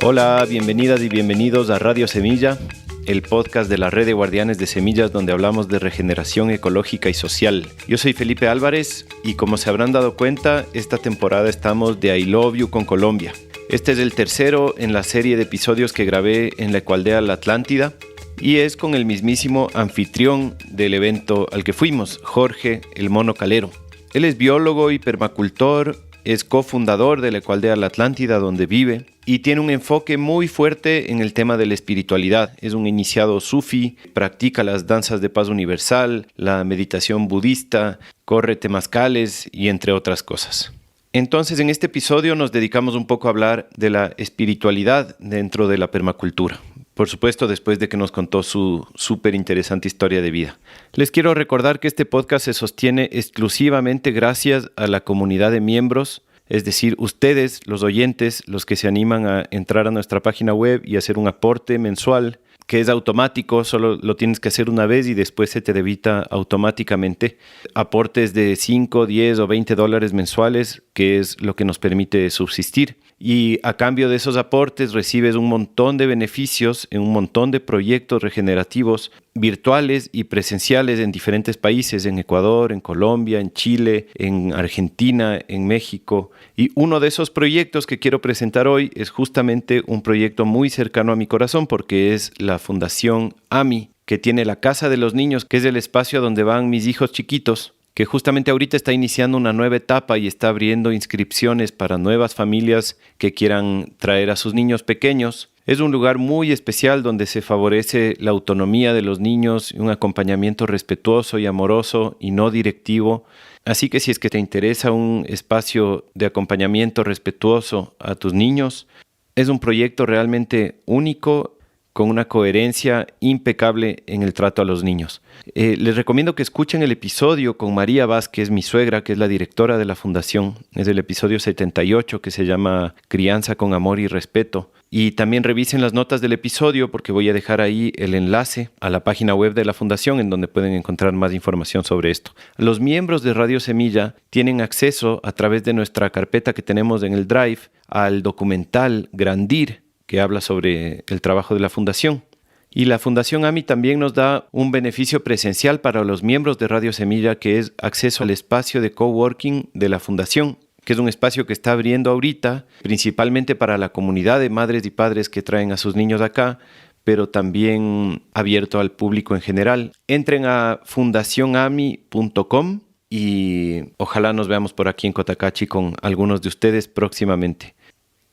Hola, bienvenidas y bienvenidos a Radio Semilla, el podcast de la Red de Guardianes de Semillas donde hablamos de regeneración ecológica y social. Yo soy Felipe Álvarez y como se habrán dado cuenta, esta temporada estamos de I Love You con Colombia. Este es el tercero en la serie de episodios que grabé en la Ecoaldea La Atlántida y es con el mismísimo anfitrión del evento al que fuimos, Jorge el Mono Calero. Él es biólogo y permacultor, es cofundador de la Ecoaldea La Atlántida donde vive y tiene un enfoque muy fuerte en el tema de la espiritualidad. Es un iniciado sufi, practica las danzas de paz universal, la meditación budista, corre temazcales y entre otras cosas. Entonces, en este episodio nos dedicamos un poco a hablar de la espiritualidad dentro de la permacultura. Por supuesto, después de que nos contó su súper interesante historia de vida. Les quiero recordar que este podcast se sostiene exclusivamente gracias a la comunidad de miembros, es decir, ustedes, los oyentes, los que se animan a entrar a nuestra página web y hacer un aporte mensual, que es automático, solo lo tienes que hacer una vez y después se te debita automáticamente. Aportes de 5, 10 o 20 dólares mensuales, que es lo que nos permite subsistir. Y a cambio de esos aportes recibes un montón de beneficios en un montón de proyectos regenerativos virtuales y presenciales en diferentes países, en Ecuador, en Colombia, en Chile, en Argentina, en México. Y uno de esos proyectos que quiero presentar hoy es justamente un proyecto muy cercano a mi corazón porque es la Fundación AMI, que tiene la Casa de los Niños, que es el espacio donde van mis hijos chiquitos, que justamente ahorita está iniciando una nueva etapa y está abriendo inscripciones para nuevas familias que quieran traer a sus niños pequeños. Es un lugar muy especial donde se favorece la autonomía de los niños y un acompañamiento respetuoso y amoroso y no directivo. Así que si es que te interesa un espacio de acompañamiento respetuoso a tus niños, es un proyecto realmente único con una coherencia impecable en el trato a los niños. Les recomiendo que escuchen el episodio con María Vázquez, mi suegra, que es la directora de la fundación. Es el episodio 78 que se llama Crianza con Amor y Respeto. Y también revisen las notas del episodio porque voy a dejar ahí el enlace a la página web de la fundación en donde pueden encontrar más información sobre esto. Los miembros de Radio Semilla tienen acceso a través de nuestra carpeta que tenemos en el Drive al documental Grandir, que habla sobre el trabajo de la fundación. Y la Fundación AMI también nos da un beneficio presencial para los miembros de Radio Semilla, que es acceso al espacio de coworking de la fundación, que es un espacio que está abriendo ahorita, principalmente para la comunidad de madres y padres que traen a sus niños acá, pero también abierto al público en general. Entren a fundacionami.com y ojalá nos veamos por aquí en Cotacachi con algunos de ustedes próximamente.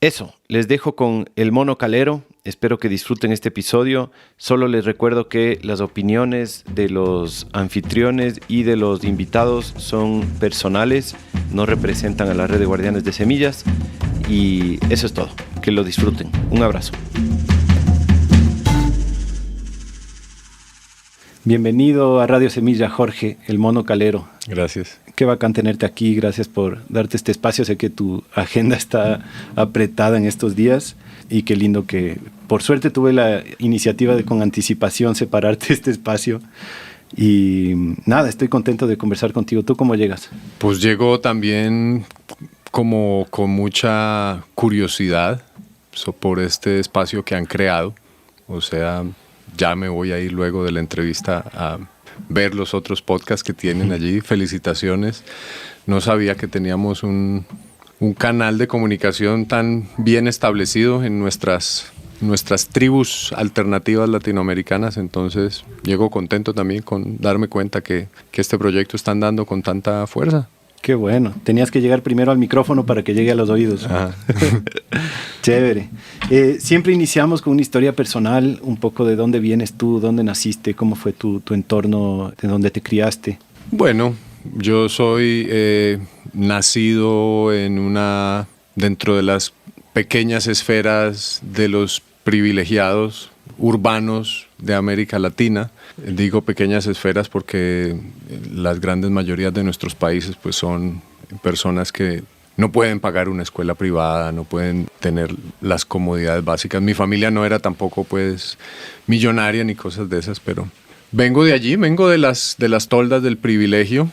Eso, les dejo con el Mono Calero. Espero que disfruten este episodio. Solo les recuerdo que las opiniones de los anfitriones y de los invitados son personales, no representan a la Red de Guardianes de Semillas. Y eso es todo. Que lo disfruten. Un abrazo. Bienvenido a Radio Semilla, Jorge, el Mono Calero. Gracias. Qué bacán tenerte aquí, gracias por darte este espacio. Sé que tu agenda está apretada en estos días y qué lindo que, por suerte, tuve la iniciativa de con anticipación separarte este espacio. Y nada, estoy contento de conversar contigo. ¿Tú cómo llegas? Pues llego también como con mucha curiosidad por este espacio que han creado. O sea, ya me voy a ir luego de la entrevista a ver los otros podcasts que tienen allí. Felicitaciones. No sabía que teníamos un canal de comunicación tan bien establecido en nuestras tribus alternativas latinoamericanas. Entonces, llego contento también con darme cuenta que este proyecto está andando con tanta fuerza. Qué bueno. Tenías que llegar primero al micrófono para que llegue a los oídos. Chévere. Siempre iniciamos con una historia personal, un poco de dónde vienes tú, dónde naciste, cómo fue tu entorno, de dónde te criaste. Bueno, yo soy nacido dentro de las pequeñas esferas de los privilegiados urbanos de América Latina. Digo pequeñas esferas porque las grandes mayorías de nuestros países pues son personas que no pueden pagar una escuela privada, no pueden tener las comodidades básicas. Mi familia no era tampoco pues millonaria ni cosas de esas, pero vengo de allí, vengo de las toldas del privilegio.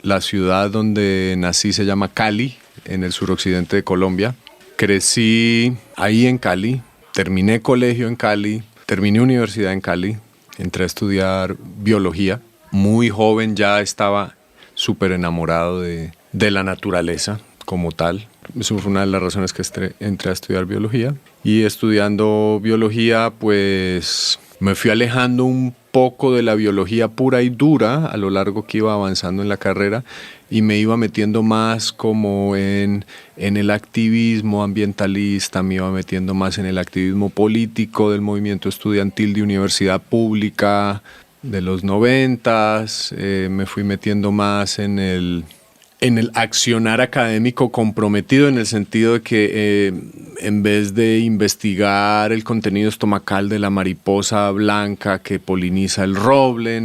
La ciudad donde nací se llama Cali, en el suroccidente de Colombia. Crecí ahí en Cali, terminé colegio en Cali, terminé universidad en Cali, entré a estudiar biología. Muy joven ya estaba súper enamorado de la naturaleza como tal. Eso fue una de las razones que entré a estudiar biología. Y estudiando biología, pues me fui alejando un poco de la biología pura y dura a lo largo que iba avanzando en la carrera y me iba metiendo más como en el activismo ambientalista, me iba metiendo más en el activismo político del movimiento estudiantil de universidad pública de los 90s, me fui metiendo más en el accionar académico comprometido, en el sentido de que en vez de investigar el contenido estomacal de la mariposa blanca que poliniza el roble,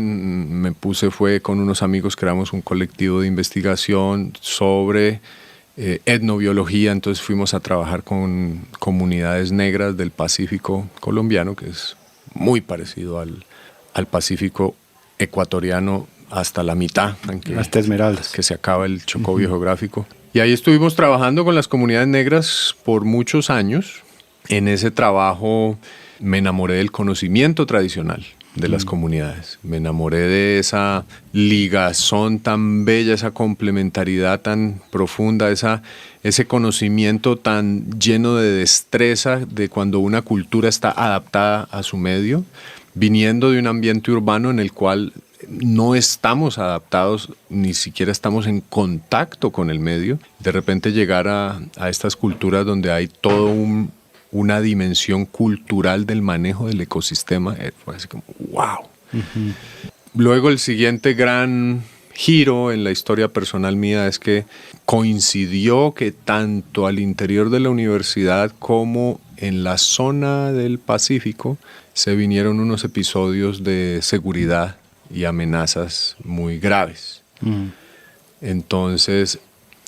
fue con unos amigos, creamos un colectivo de investigación sobre etnobiología. Entonces fuimos a trabajar con comunidades negras del Pacífico colombiano, que es muy parecido al Pacífico ecuatoriano, hasta la mitad, hasta Esmeraldas, que se acaba el Chocó biogeográfico. Y ahí estuvimos trabajando con las comunidades negras por muchos años. En ese trabajo me enamoré del conocimiento tradicional de las comunidades. Me enamoré de esa ligazón tan bella, esa complementariedad tan profunda, ese conocimiento tan lleno de destreza de cuando una cultura está adaptada a su medio, viniendo de un ambiente urbano en el cual no estamos adaptados, ni siquiera estamos en contacto con el medio. De repente llegar a estas culturas donde hay todo una dimensión cultural del manejo del ecosistema, fue así como ¡wow! Uh-huh. Luego el siguiente gran giro en la historia personal mía es que coincidió que tanto al interior de la universidad como en la zona del Pacífico se vinieron unos episodios de seguridad y amenazas muy graves. Entonces,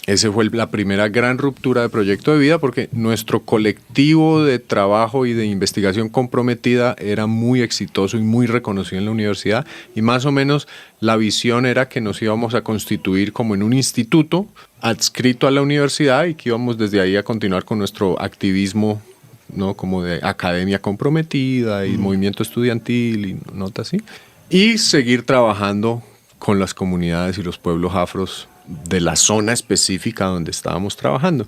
esa fue la primera gran ruptura de proyecto de vida, porque nuestro colectivo de trabajo y de investigación comprometida era muy exitoso y muy reconocido en la universidad, y más o menos la visión era que nos íbamos a constituir como en un instituto adscrito a la universidad y que íbamos desde ahí a continuar con nuestro activismo, ¿no? Como de academia comprometida y movimiento estudiantil y notas así. Y seguir trabajando con las comunidades y los pueblos afros de la zona específica donde estábamos trabajando.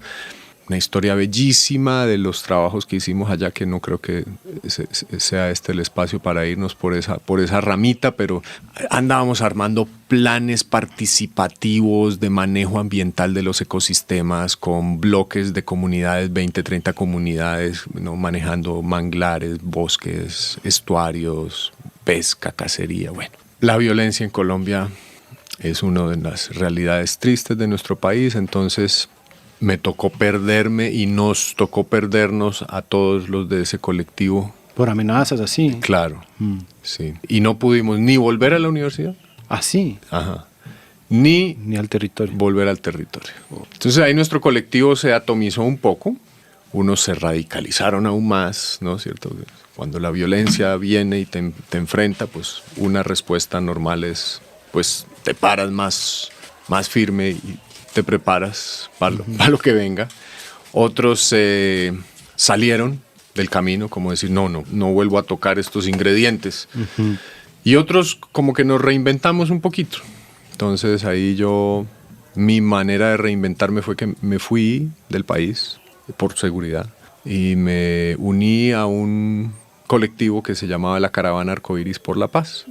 Una historia bellísima de los trabajos que hicimos allá, que no creo que sea este el espacio para irnos por esa ramita, pero andábamos armando planes participativos de manejo ambiental de los ecosistemas con bloques de comunidades, 20, 30 comunidades, ¿no? Manejando manglares, bosques, estuarios, pesca, cacería. Bueno, la violencia en Colombia es una de las realidades tristes de nuestro país, entonces me tocó perderme y nos tocó perdernos a todos los de ese colectivo. ¿Por amenazas así? Claro, sí. Y no pudimos ni volver a la universidad. ¿Ah, sí? Ajá. Ni al territorio. Volver al territorio. Entonces ahí nuestro colectivo se atomizó un poco, unos se radicalizaron aún más, ¿no es cierto? Cuando la violencia viene y te enfrenta, pues una respuesta normal es, pues te paras más firme y te preparas para lo que venga. Otros salieron del camino, como decir, no vuelvo a tocar estos ingredientes. Uh-huh. Y otros como que nos reinventamos un poquito. Entonces ahí mi manera de reinventarme fue que me fui del país por seguridad y me uní a un colectivo que se llamaba la Caravana Arcoíris por la Paz.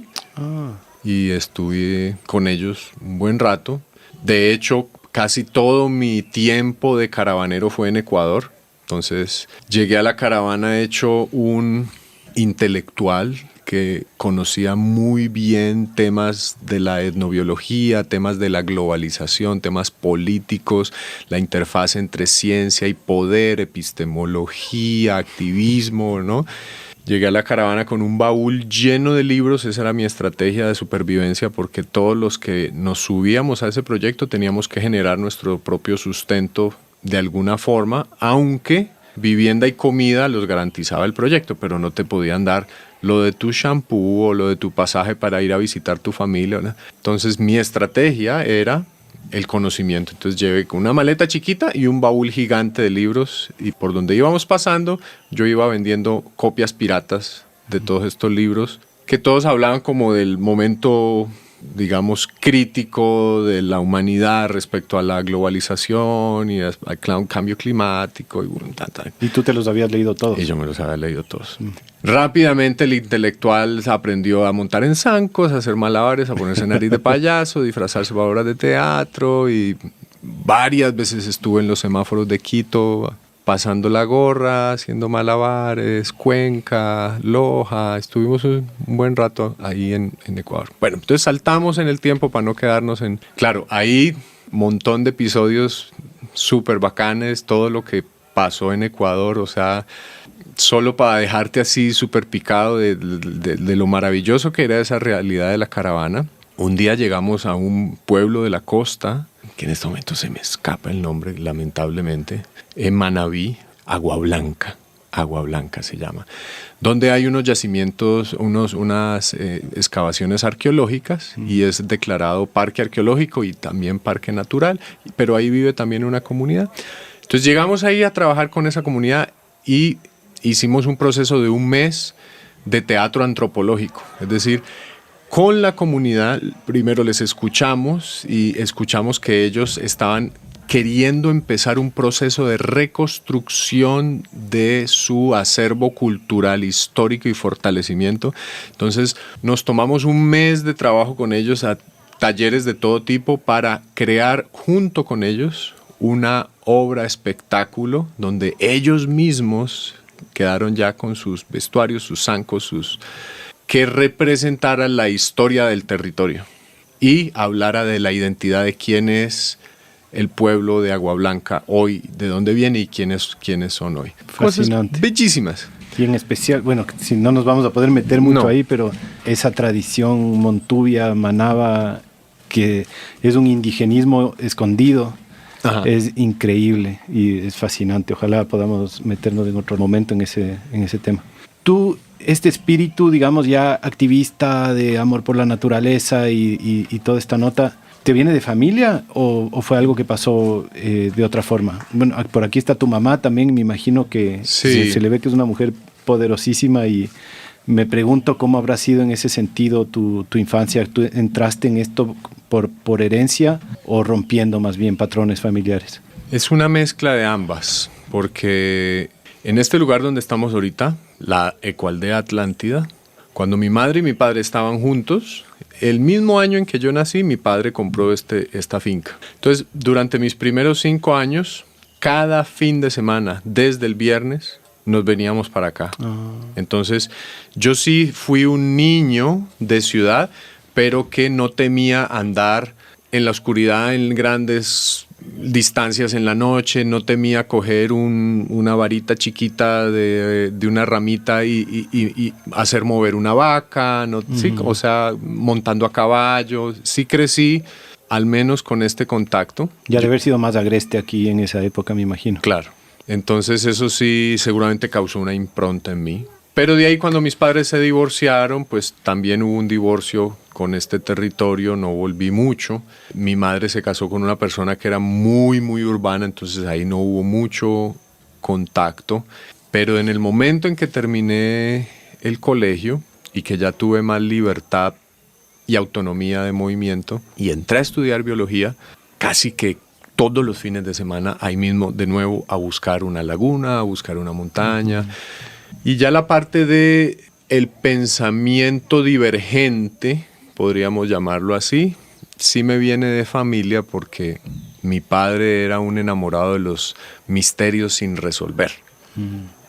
Y estuve con ellos un buen rato. De hecho, casi todo mi tiempo de caravanero fue en Ecuador. Entonces llegué a la caravana hecho un intelectual que conocía muy bien temas de la etnobiología, temas de la globalización, temas políticos, la interfaz entre ciencia y poder, epistemología, activismo, ¿no? Llegué a la caravana con un baúl lleno de libros, esa era mi estrategia de supervivencia, porque todos los que nos subíamos a ese proyecto teníamos que generar nuestro propio sustento de alguna forma, aunque vivienda y comida los garantizaba el proyecto, pero no te podían dar lo de tu shampoo o lo de tu pasaje para ir a visitar tu familia, ¿no? Entonces mi estrategia era el conocimiento. Entonces llevé con una maleta chiquita y un baúl gigante de libros, y por donde íbamos pasando yo iba vendiendo copias piratas de todos estos libros, que todos hablaban como del momento, digamos, crítico de la humanidad respecto a la globalización y al cambio climático. ¿Y tú te los habías leído todos? Y yo me los había leído todos. Rápidamente el intelectual aprendió a montar en zancos, a hacer malabares, a ponerse nariz de payaso, disfrazarse para obras de teatro, y varias veces estuve en los semáforos de Quito pasando la gorra, haciendo malabares, Cuenca, Loja. Estuvimos un buen rato ahí en Ecuador. Bueno, entonces saltamos en el tiempo para no quedarnos en... Claro, ahí un montón de episodios súper bacanes, todo lo que pasó en Ecuador, o sea, solo para dejarte así súper picado de lo maravilloso que era esa realidad de la caravana. Un día llegamos a un pueblo de la costa, que en este momento se me escapa el nombre, lamentablemente, en Manabí, Agua Blanca se llama, donde hay unos yacimientos, unas excavaciones arqueológicas, y es declarado parque arqueológico y también parque natural, pero ahí vive también una comunidad. Entonces llegamos ahí a trabajar con esa comunidad y hicimos un proceso de un mes de teatro antropológico, es decir, con la comunidad primero les escuchamos y escuchamos que ellos estaban queriendo empezar un proceso de reconstrucción de su acervo cultural, histórico y fortalecimiento. Entonces nos tomamos un mes de trabajo con ellos, a talleres de todo tipo, para crear junto con ellos una obra espectáculo donde ellos mismos quedaron ya con sus vestuarios, sus zancos, que representara la historia del territorio y hablara de la identidad de quién es el pueblo de Agua Blanca hoy, de dónde viene y quiénes son hoy. Fascinante. Cosas bellísimas. Y en especial, bueno, si no nos vamos a poder meter mucho ahí, pero esa tradición montuvia, manaba, que es un indigenismo escondido, ajá, es increíble y es fascinante. Ojalá podamos meternos en otro momento en ese tema. Tú, este espíritu, digamos, ya activista de amor por la naturaleza y toda esta nota, ¿te viene de familia o fue algo que pasó de otra forma? Bueno, por aquí está tu mamá también, me imagino que sí, se le ve que es una mujer poderosísima, y me pregunto cómo habrá sido en ese sentido tu infancia. ¿Tú entraste en esto por herencia o rompiendo más bien patrones familiares? Es una mezcla de ambas, porque en este lugar donde estamos ahorita, la Ecoaldea Atlántida, cuando mi madre y mi padre estaban juntos, el mismo año en que yo nací, mi padre compró esta finca. Entonces, durante mis primeros 5 años, cada fin de semana, desde el viernes, nos veníamos para acá. Entonces, yo sí fui un niño de ciudad, pero que no temía andar en la oscuridad en grandes distancias en la noche, no temía coger una varita chiquita de una ramita y hacer mover una vaca, no, sí, o sea, montando a caballo. Sí crecí, al menos con este contacto. Ya de haber sido más agreste aquí en esa época, me imagino. Claro. Entonces eso sí seguramente causó una impronta en mí. Pero de ahí, cuando mis padres se divorciaron, pues también hubo un divorcio con este territorio, no volví mucho. Mi madre se casó con una persona que era muy, muy urbana, entonces ahí no hubo mucho contacto. Pero en el momento en que terminé el colegio y que ya tuve más libertad y autonomía de movimiento y entré a estudiar biología, casi que todos los fines de semana ahí mismo de nuevo a buscar una laguna, a buscar una montaña. Y ya la parte de el pensamiento divergente, podríamos llamarlo así, sí me viene de familia, porque mi padre era un enamorado de los misterios sin resolver.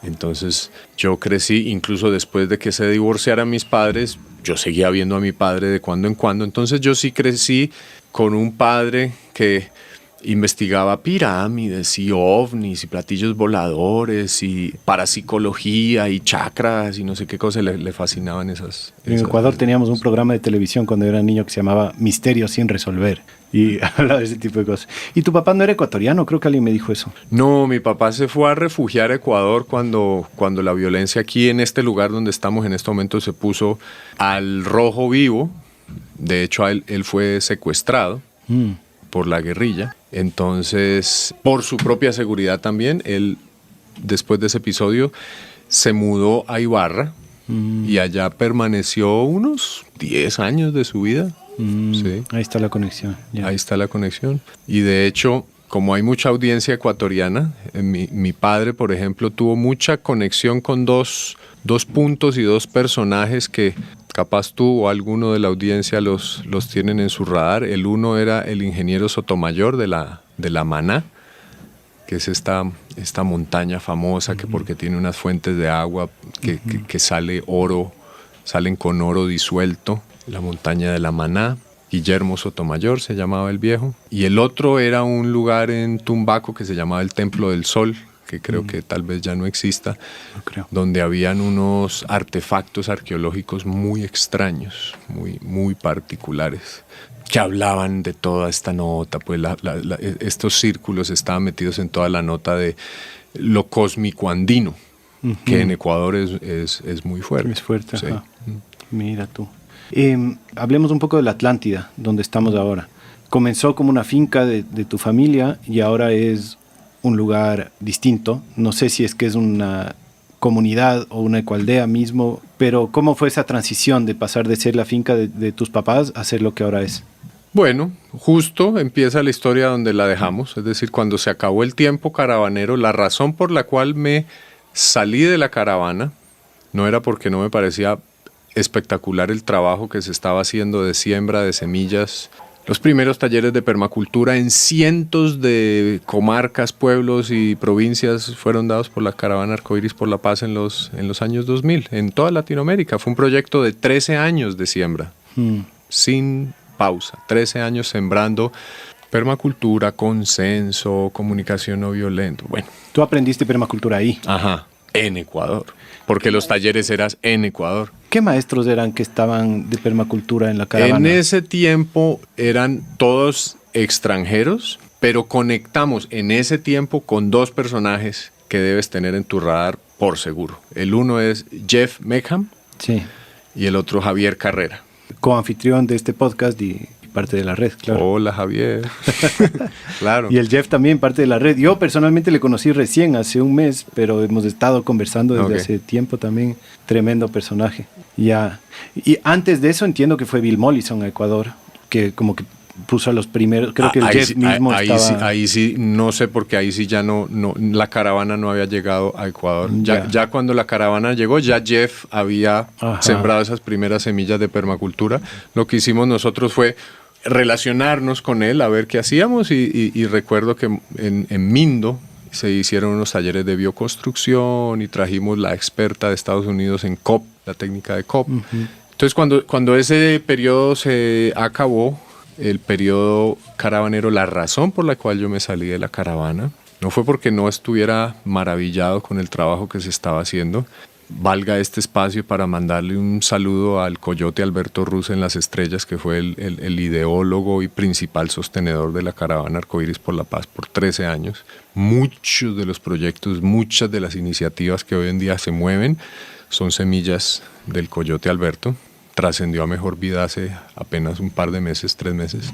Entonces yo crecí, incluso después de que se divorciaran mis padres, yo seguía viendo a mi padre de cuando en cuando. Entonces yo sí crecí con un padre que investigaba pirámides y ovnis y platillos voladores y parapsicología y chakras y no sé qué cosas, le fascinaban esas. En Ecuador teníamos un programa de televisión cuando era niño que se llamaba Misterios sin resolver, y hablaba de ese tipo de cosas. ¿Y tu papá no era ecuatoriano? Creo que alguien me dijo eso. No, mi papá se fue a refugiar a Ecuador cuando la violencia aquí en este lugar donde estamos en este momento se puso al rojo vivo. De hecho, él fue secuestrado por la guerrilla. Entonces, por su propia seguridad también, él, después de ese episodio, se mudó a Ibarra y allá permaneció unos 10 años de su vida. Sí. Ahí está la conexión. Ahí está la conexión. Y de hecho, como hay mucha audiencia ecuatoriana, mi padre, por ejemplo, tuvo mucha conexión con dos puntos y dos personajes que capaz tú o alguno de la audiencia los tienen en su radar. El uno era el ingeniero Sotomayor de la Maná, que es esta montaña famosa que porque tiene unas fuentes de agua que salen con oro disuelto, la montaña de la Maná. Guillermo Sotomayor se llamaba el viejo. Y el otro era un lugar en Tumbaco que se llamaba el Templo del Sol, que creo que tal vez ya no exista, donde habían unos artefactos arqueológicos muy extraños, muy, muy particulares, que hablaban de toda esta nota. Pues estos círculos estaban metidos en toda la nota de lo cósmico andino, que en Ecuador es muy fuerte. Es fuerte, sí. Mira tú. Hablemos un poco de la Atlántida, donde estamos ahora. Comenzó como una finca de tu familia y ahora es un lugar distinto. No sé si es que es una comunidad o una ecoaldea mismo, pero ¿cómo fue esa transición de pasar de ser la finca de tus papás a ser lo que ahora es? Bueno, justo empieza la historia donde la dejamos, es decir, cuando se acabó el tiempo caravanero, la razón por la cual me salí de la caravana no era porque no me parecía espectacular el trabajo que se estaba haciendo de siembra de semillas. Los primeros talleres de permacultura en cientos de comarcas, pueblos y provincias fueron dados por la Caravana Arcoíris por la Paz en los años 2000, en toda Latinoamérica. Fue un proyecto de 13 años de siembra, sin pausa, 13 años sembrando permacultura, consenso, comunicación no violenta. Bueno. ¿Tú aprendiste permacultura ahí? Ajá, en Ecuador, porque los talleres eran en Ecuador. ¿Qué maestros eran que estaban de permacultura en la caravana? En ese tiempo eran todos extranjeros, pero conectamos en ese tiempo con dos personajes que debes tener en tu radar por seguro. El uno es Jeff Mecham, sí, y el otro Javier Carrera. Coanfitrión de este podcast y parte de la red, claro. Hola, Javier. Claro. Y el Jeff también, parte de la red. Yo personalmente le conocí recién, hace un mes, pero hemos estado conversando desde hace tiempo también. Tremendo personaje. Ya. Y antes de eso entiendo que fue Bill Mollison a Ecuador, que como que puso a los primeros, creo que el Jeff mismo estaba... Ahí sí, no sé, porque ahí sí ya no la caravana no había llegado a Ecuador. Ya cuando la caravana llegó, ya Jeff había sembrado esas primeras semillas de permacultura. Lo que hicimos nosotros fue relacionarnos con él, a ver qué hacíamos, y recuerdo que en Mindo se hicieron unos talleres de bioconstrucción y trajimos la experta de Estados Unidos en COP, la técnica de COP. Entonces cuando ese periodo se acabó, el periodo caravanero, la razón por la cual yo me salí de la caravana no fue porque no estuviera maravillado con el trabajo que se estaba haciendo. Valga este espacio para mandarle un saludo al coyote Alberto Ruz en Las Estrellas, que fue el ideólogo y principal sostenedor de la Caravana Arcoíris por la Paz por 13 años. Muchos de los proyectos, muchas de las iniciativas que hoy en día se mueven son semillas del coyote Alberto. Trascendió a mejor vida hace apenas un par de meses, 3 meses.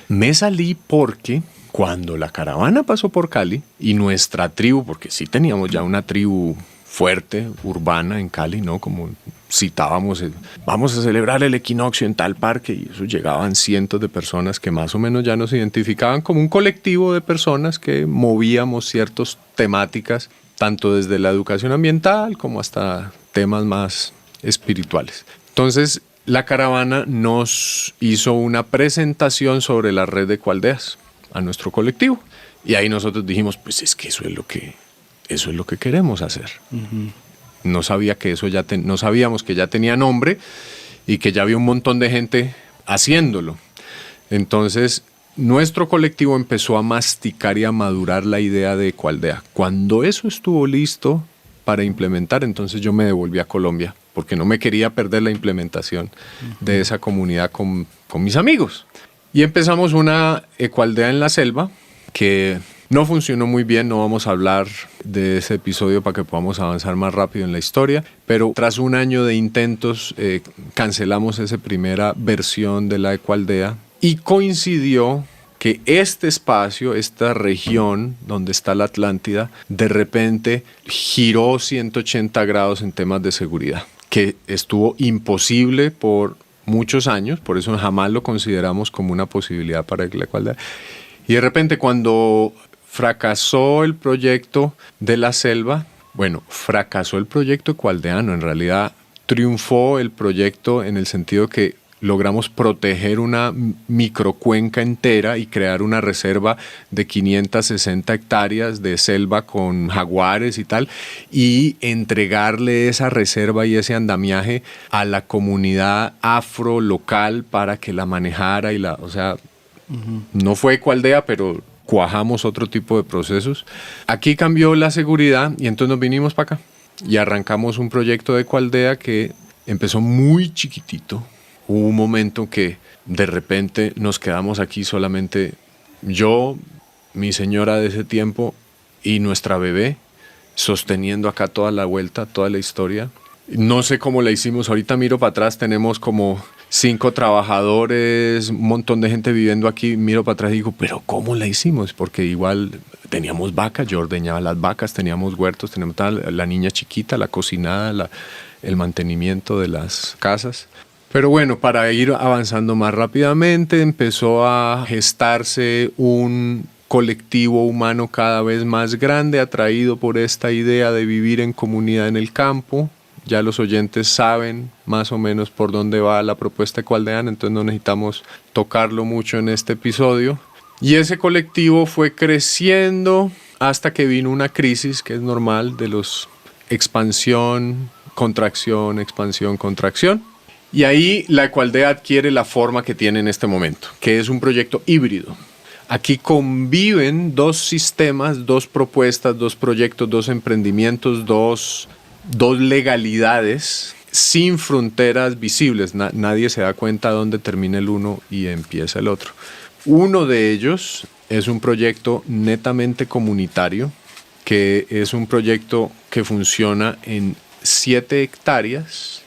Me salí porque cuando la caravana pasó por Cali y nuestra tribu, porque sí teníamos ya una tribu fuerte, urbana en Cali, ¿no? Como citábamos, vamos a celebrar el equinoccio en tal parque, y eso llegaban cientos de personas que más o menos ya nos identificaban como un colectivo de personas que movíamos ciertas temáticas, tanto desde la educación ambiental como hasta temas más espirituales. Entonces, la caravana nos hizo una presentación sobre la red de ecoaldeas a nuestro colectivo, y ahí nosotros dijimos, pues es que eso es lo que queremos hacer. No sabía que eso no sabíamos que ya tenía nombre y que ya había un montón de gente haciéndolo. Entonces, nuestro colectivo empezó a masticar y a madurar la idea de ecoaldea. Cuando eso estuvo listo para implementar, entonces yo me devolví a Colombia, porque no me quería perder la implementación de esa comunidad con mis amigos. Y empezamos una ecoaldea en la selva que no funcionó muy bien. No vamos a hablar de ese episodio para que podamos avanzar más rápido en la historia, pero tras un año de intentos cancelamos esa primera versión de la ecoaldea, y coincidió que este espacio, esta región donde está la Atlántida, de repente giró 180 grados en temas de seguridad, que estuvo imposible por muchos años, por eso jamás lo consideramos como una posibilidad para la igualdad. Y de repente cuando fracasó el proyecto de la selva, bueno, fracasó el proyecto ecualdeano, en realidad triunfó el proyecto en el sentido que logramos proteger una microcuenca entera y crear una reserva de 560 hectáreas de selva con jaguares y tal, y entregarle esa reserva y ese andamiaje a la comunidad afro local para que la manejara o sea, no fue Ecoaldea, pero cuajamos otro tipo de procesos. Aquí cambió la seguridad y entonces nos vinimos para acá y arrancamos un proyecto de Ecoaldea que empezó muy chiquitito. Hubo un momento que de repente nos quedamos aquí solamente yo, mi señora de ese tiempo y nuestra bebé, sosteniendo acá toda la vuelta, toda la historia. No sé cómo la hicimos, ahorita miro para atrás, tenemos como 5 trabajadores, un montón de gente viviendo aquí, miro para atrás y digo, pero ¿cómo la hicimos? Porque igual teníamos vacas, yo ordeñaba las vacas, teníamos huertos, teníamos la niña chiquita, la cocinada, el mantenimiento de las casas. Pero bueno, para ir avanzando más rápidamente, empezó a gestarse un colectivo humano cada vez más grande, atraído por esta idea de vivir en comunidad en el campo. Ya los oyentes saben más o menos por dónde va la propuesta ecoaldeana, entonces no necesitamos tocarlo mucho en este episodio. Y ese colectivo fue creciendo hasta que vino una crisis que es normal de los expansión, contracción, expansión, contracción. Y ahí la Ecoaldea adquiere la forma que tiene en este momento, que es un proyecto híbrido. Aquí conviven 2 sistemas, 2 propuestas, 2 proyectos, 2 emprendimientos, dos legalidades sin fronteras visibles. Nadie se da cuenta dónde termina el uno y empieza el otro. Uno de ellos es un proyecto netamente comunitario, que es un proyecto que funciona en 7 hectáreas,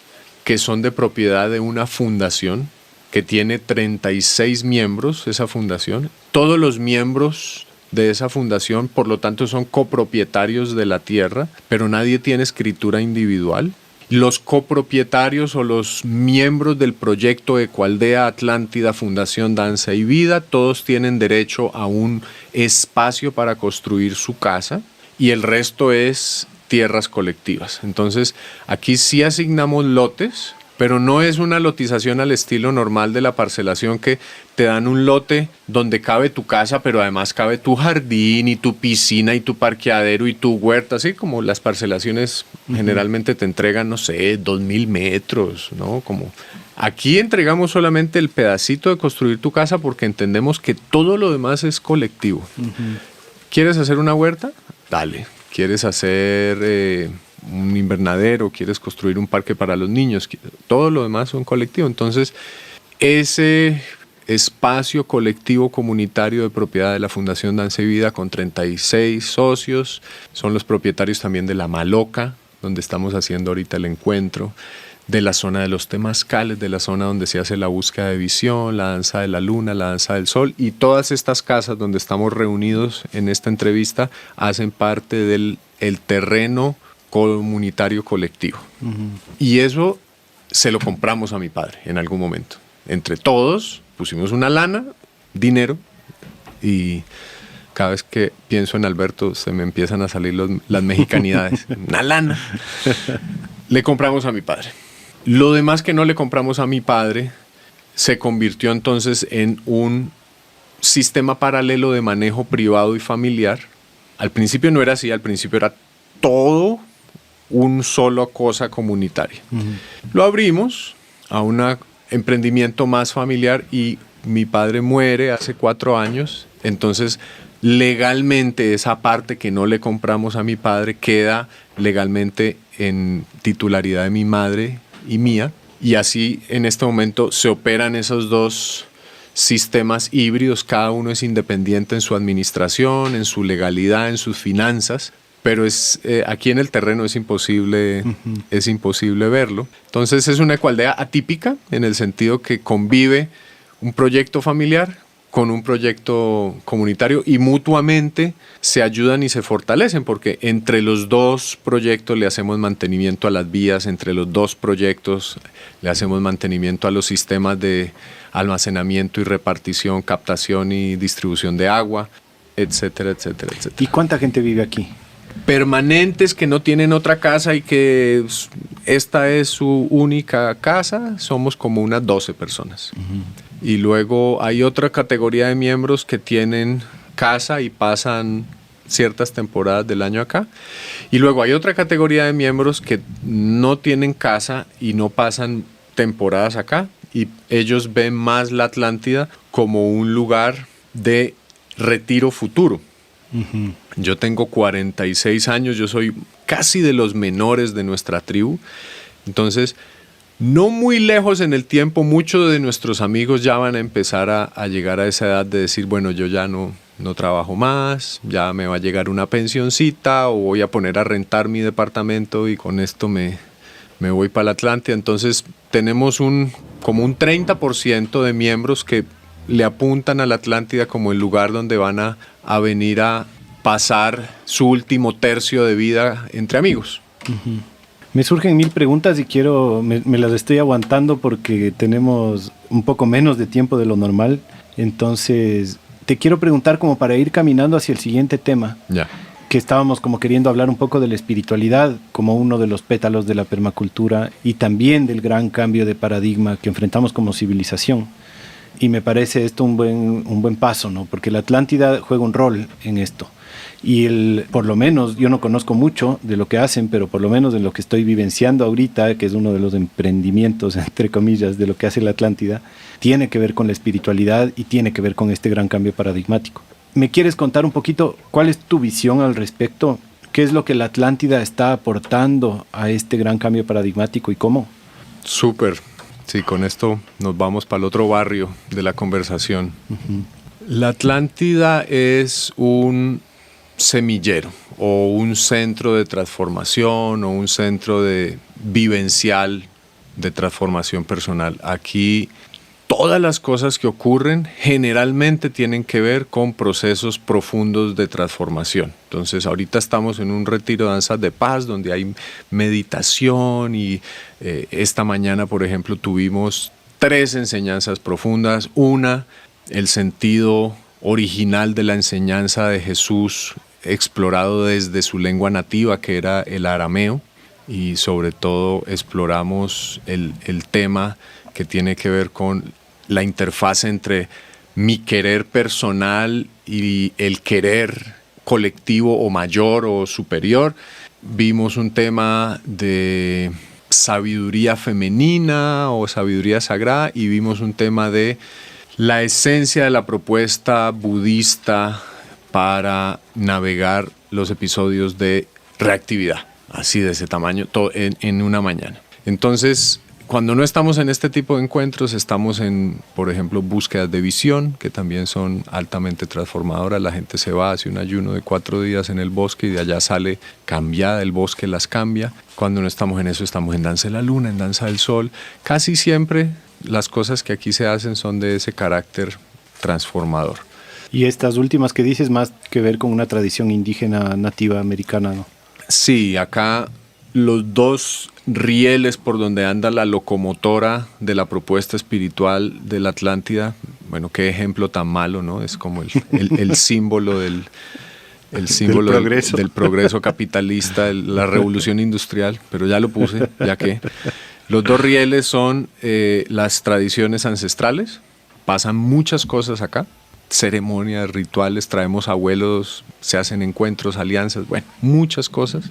que son de propiedad de una fundación que tiene 36 miembros, esa fundación. Todos los miembros de esa fundación, por lo tanto, son copropietarios de la tierra, pero nadie tiene escritura individual. Los copropietarios o los miembros del proyecto Ecoaldea Atlántida Fundación Danza y Vida, todos tienen derecho a un espacio para construir su casa y el resto es tierras colectivas. Entonces, aquí sí asignamos lotes, pero no es una lotización al estilo normal de la parcelación que te dan un lote donde cabe tu casa, pero además cabe tu jardín y tu piscina y tu parqueadero y tu huerta, así como las parcelaciones generalmente te entregan, no sé, 2.000 metros, ¿no? Como aquí entregamos solamente el pedacito de construir tu casa porque entendemos que todo lo demás es colectivo. ¿Quieres hacer una huerta? Dale. ¿Quieres hacer un invernadero? ¿Quieres construir un parque para los niños? Todo lo demás son colectivo. Entonces, ese espacio colectivo comunitario de propiedad de la Fundación Danza y Vida con 36 socios, son los propietarios también de La Maloca, donde estamos haciendo ahorita el encuentro, de la zona de los temazcales, de la zona donde se hace la búsqueda de visión, la danza de la luna, la danza del sol, y todas estas casas donde estamos reunidos en esta entrevista hacen parte del terreno comunitario colectivo. Y eso se lo compramos a mi padre en algún momento. Entre todos pusimos una lana, dinero, y cada vez que pienso en Alberto se me empiezan a salir las mexicanidades. Una lana. Le compramos a mi padre. Lo demás que no le compramos a mi padre se convirtió entonces en un sistema paralelo de manejo privado y familiar. Al principio no era así, al principio era todo un solo cosa comunitaria. Lo abrimos a un emprendimiento más familiar y mi padre muere hace 4 años, entonces legalmente esa parte que no le compramos a mi padre queda legalmente en titularidad de mi madre y mía, y así en este momento se operan esos 2 sistemas híbridos, cada uno es independiente en su administración, en su legalidad, en sus finanzas, pero aquí en el terreno es imposible verlo. Entonces es una Ecoaldea atípica en el sentido que convive un proyecto familiar con un proyecto comunitario y mutuamente se ayudan y se fortalecen porque entre los dos proyectos le hacemos mantenimiento a las vías, entre los dos proyectos le hacemos mantenimiento a los sistemas de almacenamiento y repartición, captación y distribución de agua, etcétera, etcétera, etcétera. ¿Y cuánta gente vive aquí? Permanentes que no tienen otra casa y que esta es su única casa, somos como unas 12 personas. Uh-huh. Y luego hay otra categoría de miembros que tienen casa y pasan ciertas temporadas del año acá. Y luego hay otra categoría de miembros que no tienen casa y no pasan temporadas acá. Y ellos ven más la Atlántida como un lugar de retiro futuro. Uh-huh. Yo tengo 46 años, yo soy casi de los menores de nuestra tribu. Entonces, no muy lejos en el tiempo, muchos de nuestros amigos ya van a empezar a llegar a esa edad de decir, bueno, yo ya no trabajo más, ya me va a llegar una pensioncita o voy a poner a rentar mi departamento y con esto me voy para la Atlántida. Entonces, tenemos como un 30% de miembros que le apuntan a la Atlántida como el lugar donde van a venir a pasar su último tercio de vida entre amigos. Uh-huh. Me surgen 1000 preguntas y me las estoy aguantando porque tenemos un poco menos de tiempo de lo normal. Entonces, te quiero preguntar como para ir caminando hacia el siguiente tema. Ya. Que estábamos como queriendo hablar un poco de la espiritualidad como uno de los pétalos de la permacultura y también del gran cambio de paradigma que enfrentamos como civilización. Y me parece esto un buen paso, ¿no? Porque la Atlántida juega un rol en esto. Y por lo menos, yo no conozco mucho de lo que hacen, pero por lo menos en lo que estoy vivenciando ahorita, que es uno de los emprendimientos, entre comillas, de lo que hace la Atlántida, tiene que ver con la espiritualidad y tiene que ver con este gran cambio paradigmático. ¿Me quieres contar un poquito cuál es tu visión al respecto? ¿Qué es lo que la Atlántida está aportando a este gran cambio paradigmático y cómo? Súper. Sí, con esto nos vamos para el otro barrio de la conversación. Uh-huh. La Atlántida es un semillero o un centro de transformación o un centro vivencial de transformación personal. Aquí todas las cosas que ocurren generalmente tienen que ver con procesos profundos de transformación. Entonces ahorita estamos en un retiro de danzas de paz donde hay meditación y esta mañana, por ejemplo, tuvimos 3 enseñanzas profundas. Una, el sentido original de la enseñanza de Jesús explorado desde su lengua nativa, que era el arameo, y sobre todo exploramos el tema que tiene que ver con la interfaz entre mi querer personal y el querer colectivo o mayor o superior. Vimos un tema de sabiduría femenina o sabiduría sagrada y vimos un tema de la esencia de la propuesta budista para navegar los episodios de reactividad, así de ese tamaño, todo en una mañana. Entonces, cuando no estamos en este tipo de encuentros, estamos en, por ejemplo, búsquedas de visión, que también son altamente transformadoras. La gente se va, hace un ayuno de 4 días en el bosque y de allá sale cambiada, el bosque las cambia. Cuando no estamos en eso, estamos en danza de la luna, en danza del sol. Casi siempre las cosas que aquí se hacen son de ese carácter transformador. Y estas últimas que dices, más que ver con una tradición indígena nativa americana, ¿no? Sí, acá los 2 rieles por donde anda la locomotora de la propuesta espiritual de la Atlántida, bueno, qué ejemplo tan malo, ¿no? Es como el símbolo del progreso capitalista, la revolución industrial, pero ya lo puse, ya que los 2 rieles son las tradiciones ancestrales, pasan muchas cosas acá, ceremonias, rituales, traemos abuelos, se hacen encuentros, alianzas, bueno, muchas cosas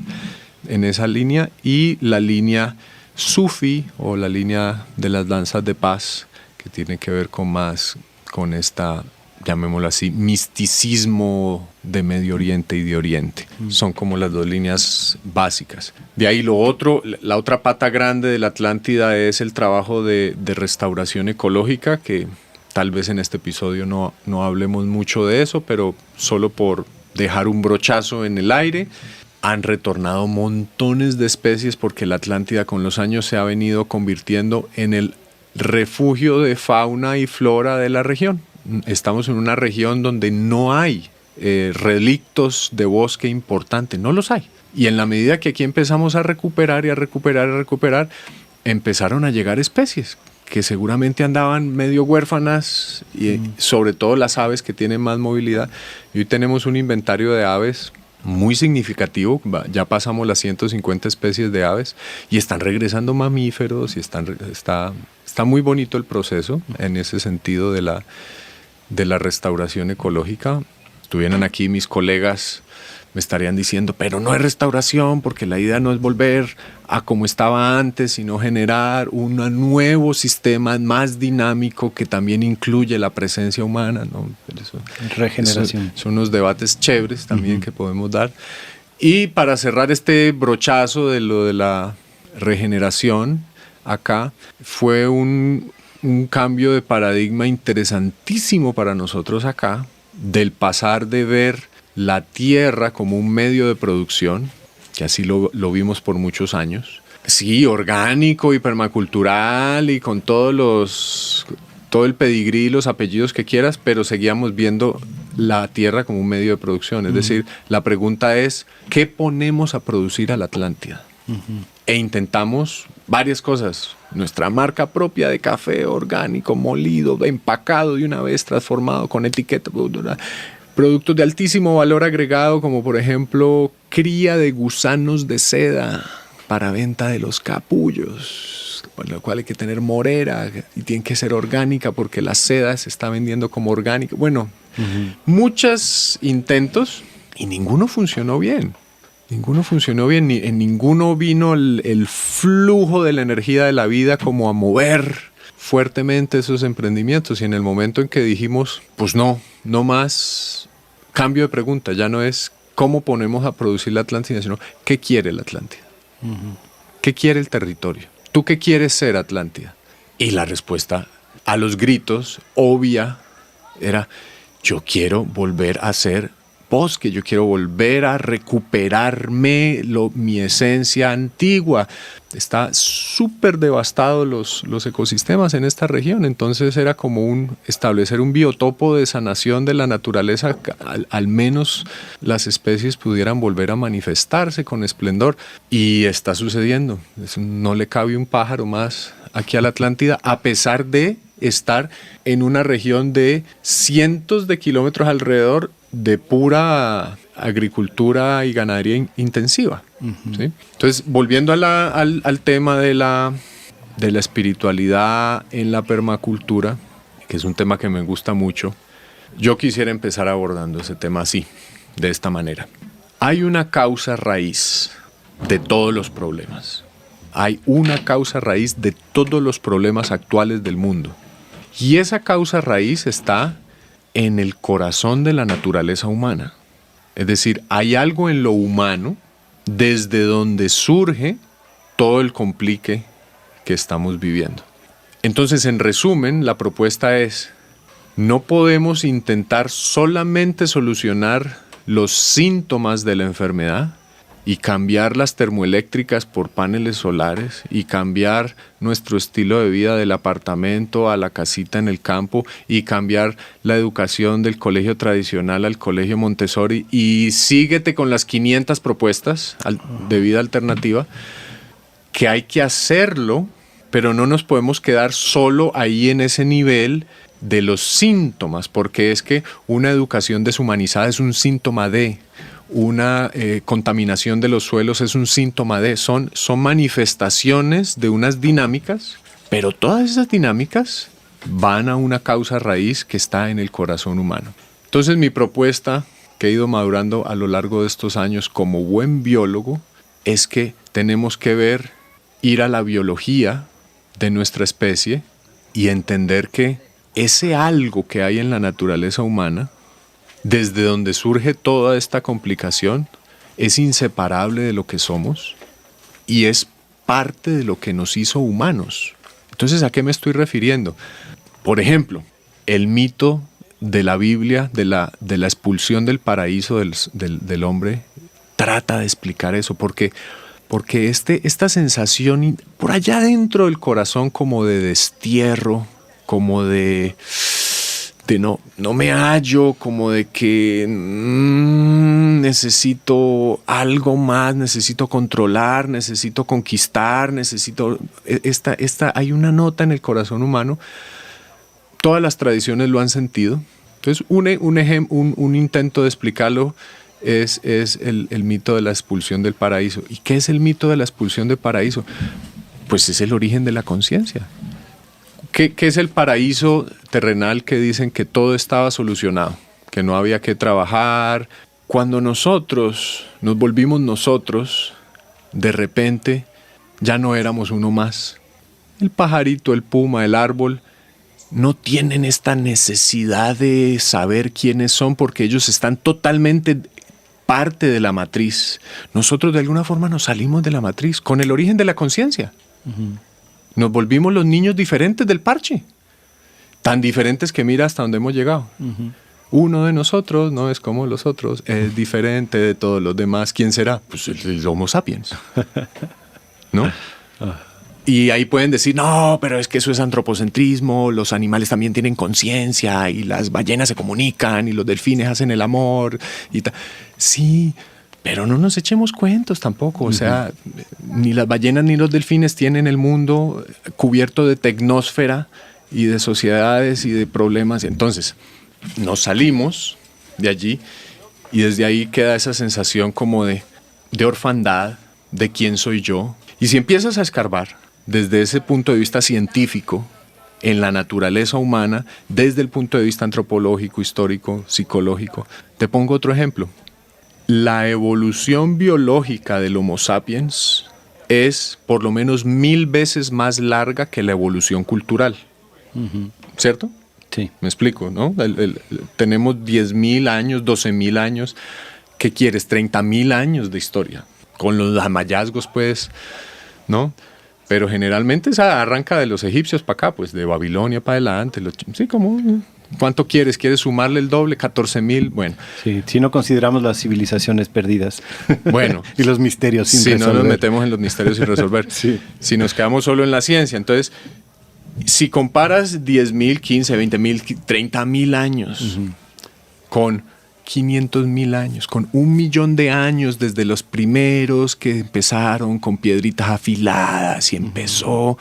en esa línea, y la línea sufi o la línea de las danzas de paz, que tiene que ver con esta, llamémoslo así, misticismo de Medio Oriente y de Oriente. Son como las 2 líneas básicas. De ahí lo otro, la otra pata grande de la Atlántida es el trabajo de restauración ecológica, que tal vez en este episodio no hablemos mucho de eso, pero solo por dejar un brochazo en el aire. Han retornado montones de especies porque la Atlántida con los años se ha venido convirtiendo en el refugio de fauna y flora de la región. Estamos en una región donde no hay relictos de bosque importantes, no los hay. Y en la medida que aquí empezamos a recuperar y a recuperar y a recuperar, empezaron a llegar especies que seguramente andaban medio huérfanas, y sobre todo las aves que tienen más movilidad. Y hoy tenemos un inventario de aves muy significativo, ya pasamos las 150 especies de aves y están regresando mamíferos y está muy bonito el proceso en ese sentido de la restauración ecológica. Estuvieran aquí mis colegas, me estarían diciendo, pero no es restauración porque la idea no es volver a como estaba antes, sino generar un nuevo sistema más dinámico que también incluye la presencia humana, ¿no? Regeneración. Son unos debates chéveres también que podemos dar. Y para cerrar este brochazo de lo de la regeneración, acá fue un cambio de paradigma interesantísimo para nosotros acá, del pasar de ver la tierra como un medio de producción, que así lo vimos por muchos años, sí, orgánico y permacultural y con todo el pedigrí y los apellidos que quieras, pero seguíamos viendo la tierra como un medio de producción. Es decir, la pregunta es, ¿qué ponemos a producir a la Atlántida? E intentamos varias cosas. Nuestra marca propia de café orgánico, molido, empacado de una vez, transformado con etiqueta, productos de altísimo valor agregado, como por ejemplo cría de gusanos de seda para venta de los capullos, por lo cual hay que tener morera y tiene que ser orgánica porque la seda se está vendiendo como orgánica. Bueno, muchos intentos y ninguno funcionó bien. Ninguno funcionó bien, ni en ninguno vino el flujo de la energía de la vida como a mover fuertemente esos emprendimientos. Y en el momento en que dijimos, pues no más, cambio de pregunta, ya no es cómo ponemos a producir la Atlántida, sino qué quiere la Atlántida, qué quiere el territorio, tú qué quieres ser Atlántida. Y la respuesta a los gritos obvia era, yo quiero volver a ser bosque, yo quiero volver a recuperarme mi esencia antigua. Está súper devastado los ecosistemas en esta región, entonces era como establecer un biotopo de sanación de la naturaleza, al menos las especies pudieran volver a manifestarse con esplendor, y está sucediendo. No le cabe un pájaro más aquí a la Atlántida, a pesar de estar en una región de cientos de kilómetros alrededor de pura agricultura y ganadería intensiva. ¿Sí? Entonces, volviendo al tema de la espiritualidad en la permacultura, que es un tema que me gusta mucho, yo quisiera empezar abordando ese tema así, de esta manera. Hay una causa raíz de todos los problemas. Hay una causa raíz de todos los problemas actuales del mundo. Y esa causa raíz está en el corazón de la naturaleza humana. Es decir, hay algo en lo humano desde donde surge todo el complique que estamos viviendo. Entonces, en resumen, la propuesta es, no podemos intentar solamente solucionar los síntomas de la enfermedad y cambiar las termoeléctricas por paneles solares y cambiar nuestro estilo de vida del apartamento a la casita en el campo y cambiar la educación del colegio tradicional al colegio Montessori y síguete con las 500 propuestas de vida alternativa, que hay que hacerlo, pero no nos podemos quedar solo ahí en ese nivel de los síntomas, porque es que una educación deshumanizada es un síntoma de... Una contaminación de los suelos es un síntoma de, son manifestaciones de unas dinámicas, pero todas esas dinámicas van a una causa raíz que está en el corazón humano. Entonces mi propuesta, que he ido madurando a lo largo de estos años como buen biólogo, es que tenemos que ir a la biología de nuestra especie y entender que ese algo que hay en la naturaleza humana, desde donde surge toda esta complicación, es inseparable de lo que somos y es parte de lo que nos hizo humanos. Entonces, ¿a qué me estoy refiriendo? Por ejemplo, el mito de la Biblia, de la expulsión del paraíso del hombre, trata de explicar eso, porque esta sensación por allá dentro del corazón como de destierro, como de no me hallo, como de que necesito algo más, necesito controlar, necesito conquistar, hay una nota en el corazón humano. Todas las tradiciones lo han sentido. Entonces, un intento de explicarlo es el mito de la expulsión del paraíso. ¿Y qué es el mito de la expulsión del paraíso? Pues es el origen de la conciencia. ¿Qué es el paraíso terrenal que dicen que todo estaba solucionado, que no había que trabajar? Cuando nosotros nos volvimos nosotros, de repente ya no éramos uno más. El pajarito, el puma, el árbol no tienen esta necesidad de saber quiénes son porque ellos están totalmente parte de la matriz. Nosotros de alguna forma nos salimos de la matriz con el origen de la conciencia. Uh-huh. Nos volvimos los niños diferentes del parche. Tan diferentes que mira hasta dónde hemos llegado. Uh-huh. Uno de nosotros no es como los otros, es diferente de todos los demás. ¿Quién será? Pues el Homo sapiens. ¿No? Y ahí pueden decir, no, pero es que eso es antropocentrismo, los animales también tienen conciencia y las ballenas se comunican y los delfines hacen el amor y tal. Sí, pero no nos echemos cuentos tampoco. O sea, ni las ballenas ni los delfines tienen el mundo cubierto de tecnósfera y de sociedades y de problemas. Entonces, nos salimos de allí y desde ahí queda esa sensación como de orfandad, de quién soy yo. Y si empiezas a escarbar desde ese punto de vista científico en la naturaleza humana, desde el punto de vista antropológico, histórico, psicológico, te pongo otro ejemplo. La evolución biológica del Homo sapiens es por lo menos 1000 veces más larga que la evolución cultural. Uh-huh. ¿Cierto? Sí. Me explico, ¿no? Tenemos 10.000 años, 12.000 años. ¿Qué quieres? 30.000 años de historia. Con los hallazgos, pues, ¿no? Pero generalmente esa arranca de los egipcios para acá, pues de Babilonia para adelante. Sí, como... ¿Cuánto quieres? ¿Quieres sumarle el doble? 14.000. Bueno. Sí, si no consideramos las civilizaciones perdidas. Bueno. Y los misterios sin resolver. Si no nos metemos en los misterios sin resolver. Sí. Si nos quedamos solo en la ciencia. Entonces, si comparas 10.000, 15, 20.000, 30.000 años con 500.000 años, con 1.000.000 de años desde los primeros que empezaron con piedritas afiladas y empezó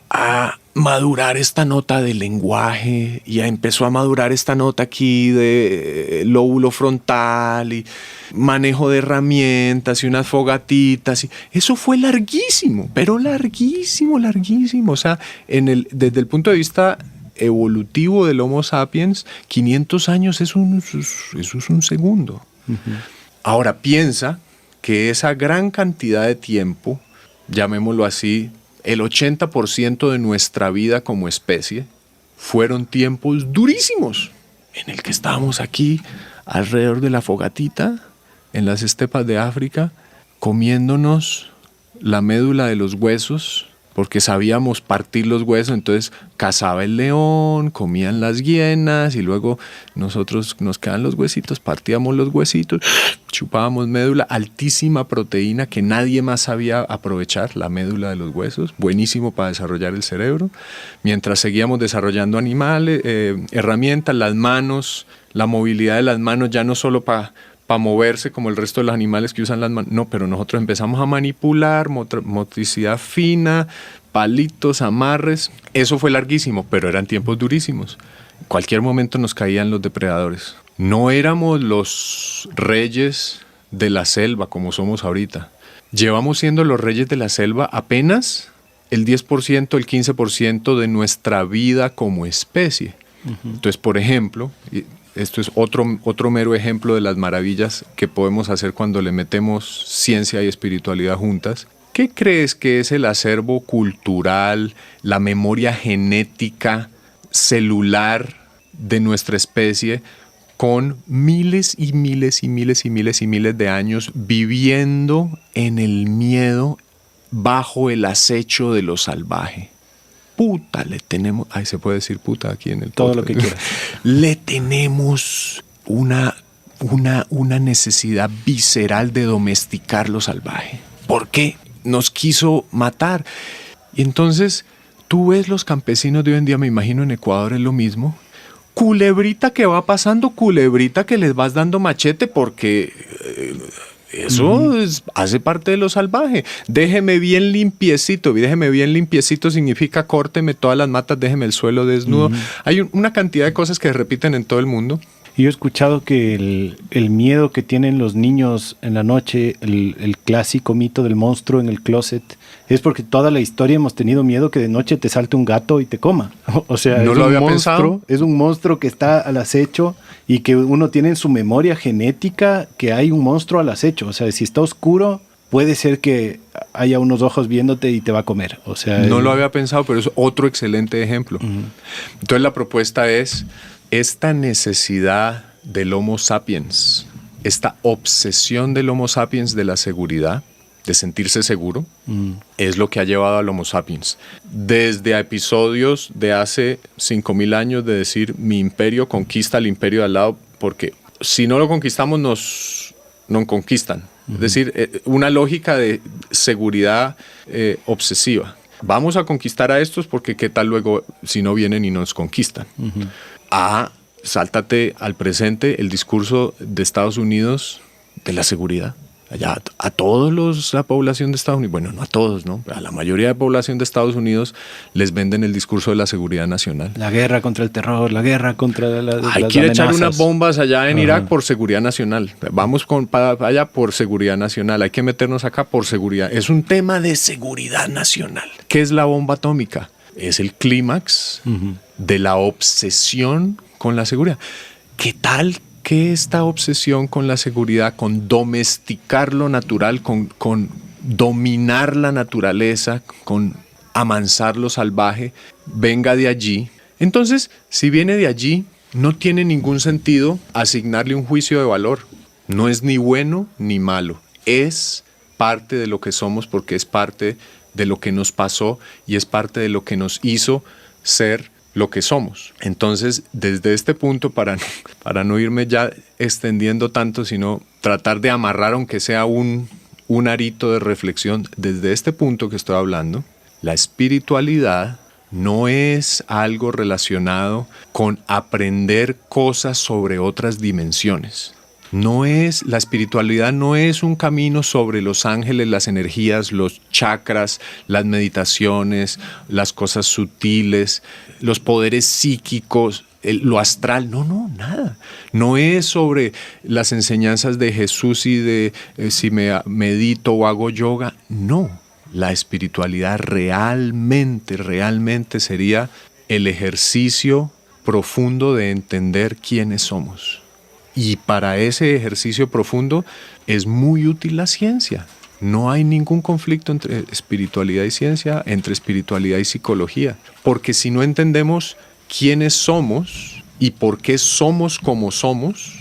a madurar esta nota del lenguaje y empezó a madurar esta nota aquí de lóbulo frontal y manejo de herramientas y unas fogatitas. Y eso fue larguísimo, pero larguísimo. O sea, desde el punto de vista evolutivo del Homo sapiens, 500 años eso es un segundo. Uh-huh. Ahora piensa que esa gran cantidad de tiempo, llamémoslo así, el 80% de nuestra vida como especie fueron tiempos durísimos en el que estábamos aquí alrededor de la fogatita en las estepas de África comiéndonos la médula de los huesos porque sabíamos partir los huesos, entonces cazaba el león, comían las hienas y luego nosotros nos quedaban los huesitos, partíamos los huesitos, chupábamos médula, altísima proteína que nadie más sabía aprovechar, la médula de los huesos, buenísimo para desarrollar el cerebro, mientras seguíamos desarrollando animales, herramientas, las manos, la movilidad de las manos ya no solo para moverse como el resto de los animales que usan las manos. No, pero nosotros empezamos a manipular, motricidad fina, palitos, amarres. Eso fue larguísimo, pero eran tiempos durísimos. En cualquier momento nos caían los depredadores. No éramos los reyes de la selva como somos ahorita. Llevamos siendo los reyes de la selva apenas el 10%, el 15% de nuestra vida como especie. Uh-huh. Entonces, por ejemplo... Esto es otro mero ejemplo de las maravillas que podemos hacer cuando le metemos ciencia y espiritualidad juntas. ¿Qué crees que es el acervo cultural, la memoria genética, celular de nuestra especie con miles y miles y miles y miles y miles de años viviendo en el miedo bajo el acecho de lo salvaje? Puta, le tenemos... Ay, se puede decir puta aquí en el todo podcast. Lo que quieras. Le tenemos una necesidad visceral de domesticar lo salvaje. ¿Por qué? Nos quiso matar. Y entonces, tú ves los campesinos de hoy en día, me imagino en Ecuador es lo mismo, culebrita que va pasando, culebrita que les vas dando machete porque eso hace parte de lo salvaje. Déjeme bien limpiecito significa córteme todas las matas, déjeme el suelo desnudo. Hay una cantidad de cosas que se repiten en todo el mundo. Y yo he escuchado que el miedo que tienen los niños en la noche, el clásico mito del monstruo en el closet, es porque toda la historia hemos tenido miedo que de noche te salte un gato y te coma. O sea, no es lo un había monstruo, pensado. es un monstruo que está al acecho y que uno tiene en su memoria genética que hay un monstruo al acecho. O sea, si está oscuro, puede ser que haya unos ojos viéndote y te va a comer. O sea, no lo había pensado, pero es otro excelente ejemplo. Entonces la propuesta es esta necesidad del Homo sapiens, esta obsesión del Homo sapiens de la seguridad, de sentirse seguro, es lo que ha llevado al Homo sapiens. Desde episodios de hace 5.000 años de decir mi imperio conquista al imperio de al lado, porque si no lo conquistamos nos conquistan. Es decir, una lógica de seguridad obsesiva. Vamos a conquistar a estos porque qué tal luego si no vienen y nos conquistan. Sáltate al presente el discurso de Estados Unidos de la seguridad. Allá a todos la población de Estados Unidos, bueno, no a todos, ¿no? A la mayoría de la población de Estados Unidos les venden el discurso de la seguridad nacional. La guerra contra el terror, la guerra contra Hay que echar unas bombas allá en Irak por seguridad nacional. Vamos para allá por seguridad nacional. Hay que meternos acá por seguridad. Es un tema de seguridad nacional. ¿Qué es la bomba atómica? Es el clímax de la obsesión con la seguridad. ¿Qué tal que esta obsesión con la seguridad, con domesticar lo natural, con dominar la naturaleza, con amansar lo salvaje, venga de allí? Entonces, si viene de allí, no tiene ningún sentido asignarle un juicio de valor. No es ni bueno ni malo. Es parte de lo que somos porque es parte de lo que nos pasó y es parte de lo que nos hizo ser lo que somos. Entonces, desde este punto, para no irme ya extendiendo tanto, sino tratar de amarrar, aunque sea un arito de reflexión, desde este punto que estoy hablando, la espiritualidad no es algo relacionado con aprender cosas sobre otras dimensiones. La espiritualidad no es un camino sobre los ángeles, las energías, los chakras, las meditaciones, las cosas sutiles, los poderes psíquicos, lo astral. No, nada. No es sobre las enseñanzas de Jesús y de si me medito o hago yoga. No. La espiritualidad realmente sería el ejercicio profundo de entender quiénes somos. Y para ese ejercicio profundo es muy útil la ciencia. No hay ningún conflicto entre espiritualidad y ciencia, entre espiritualidad y psicología. Porque si no entendemos quiénes somos y por qué somos como somos,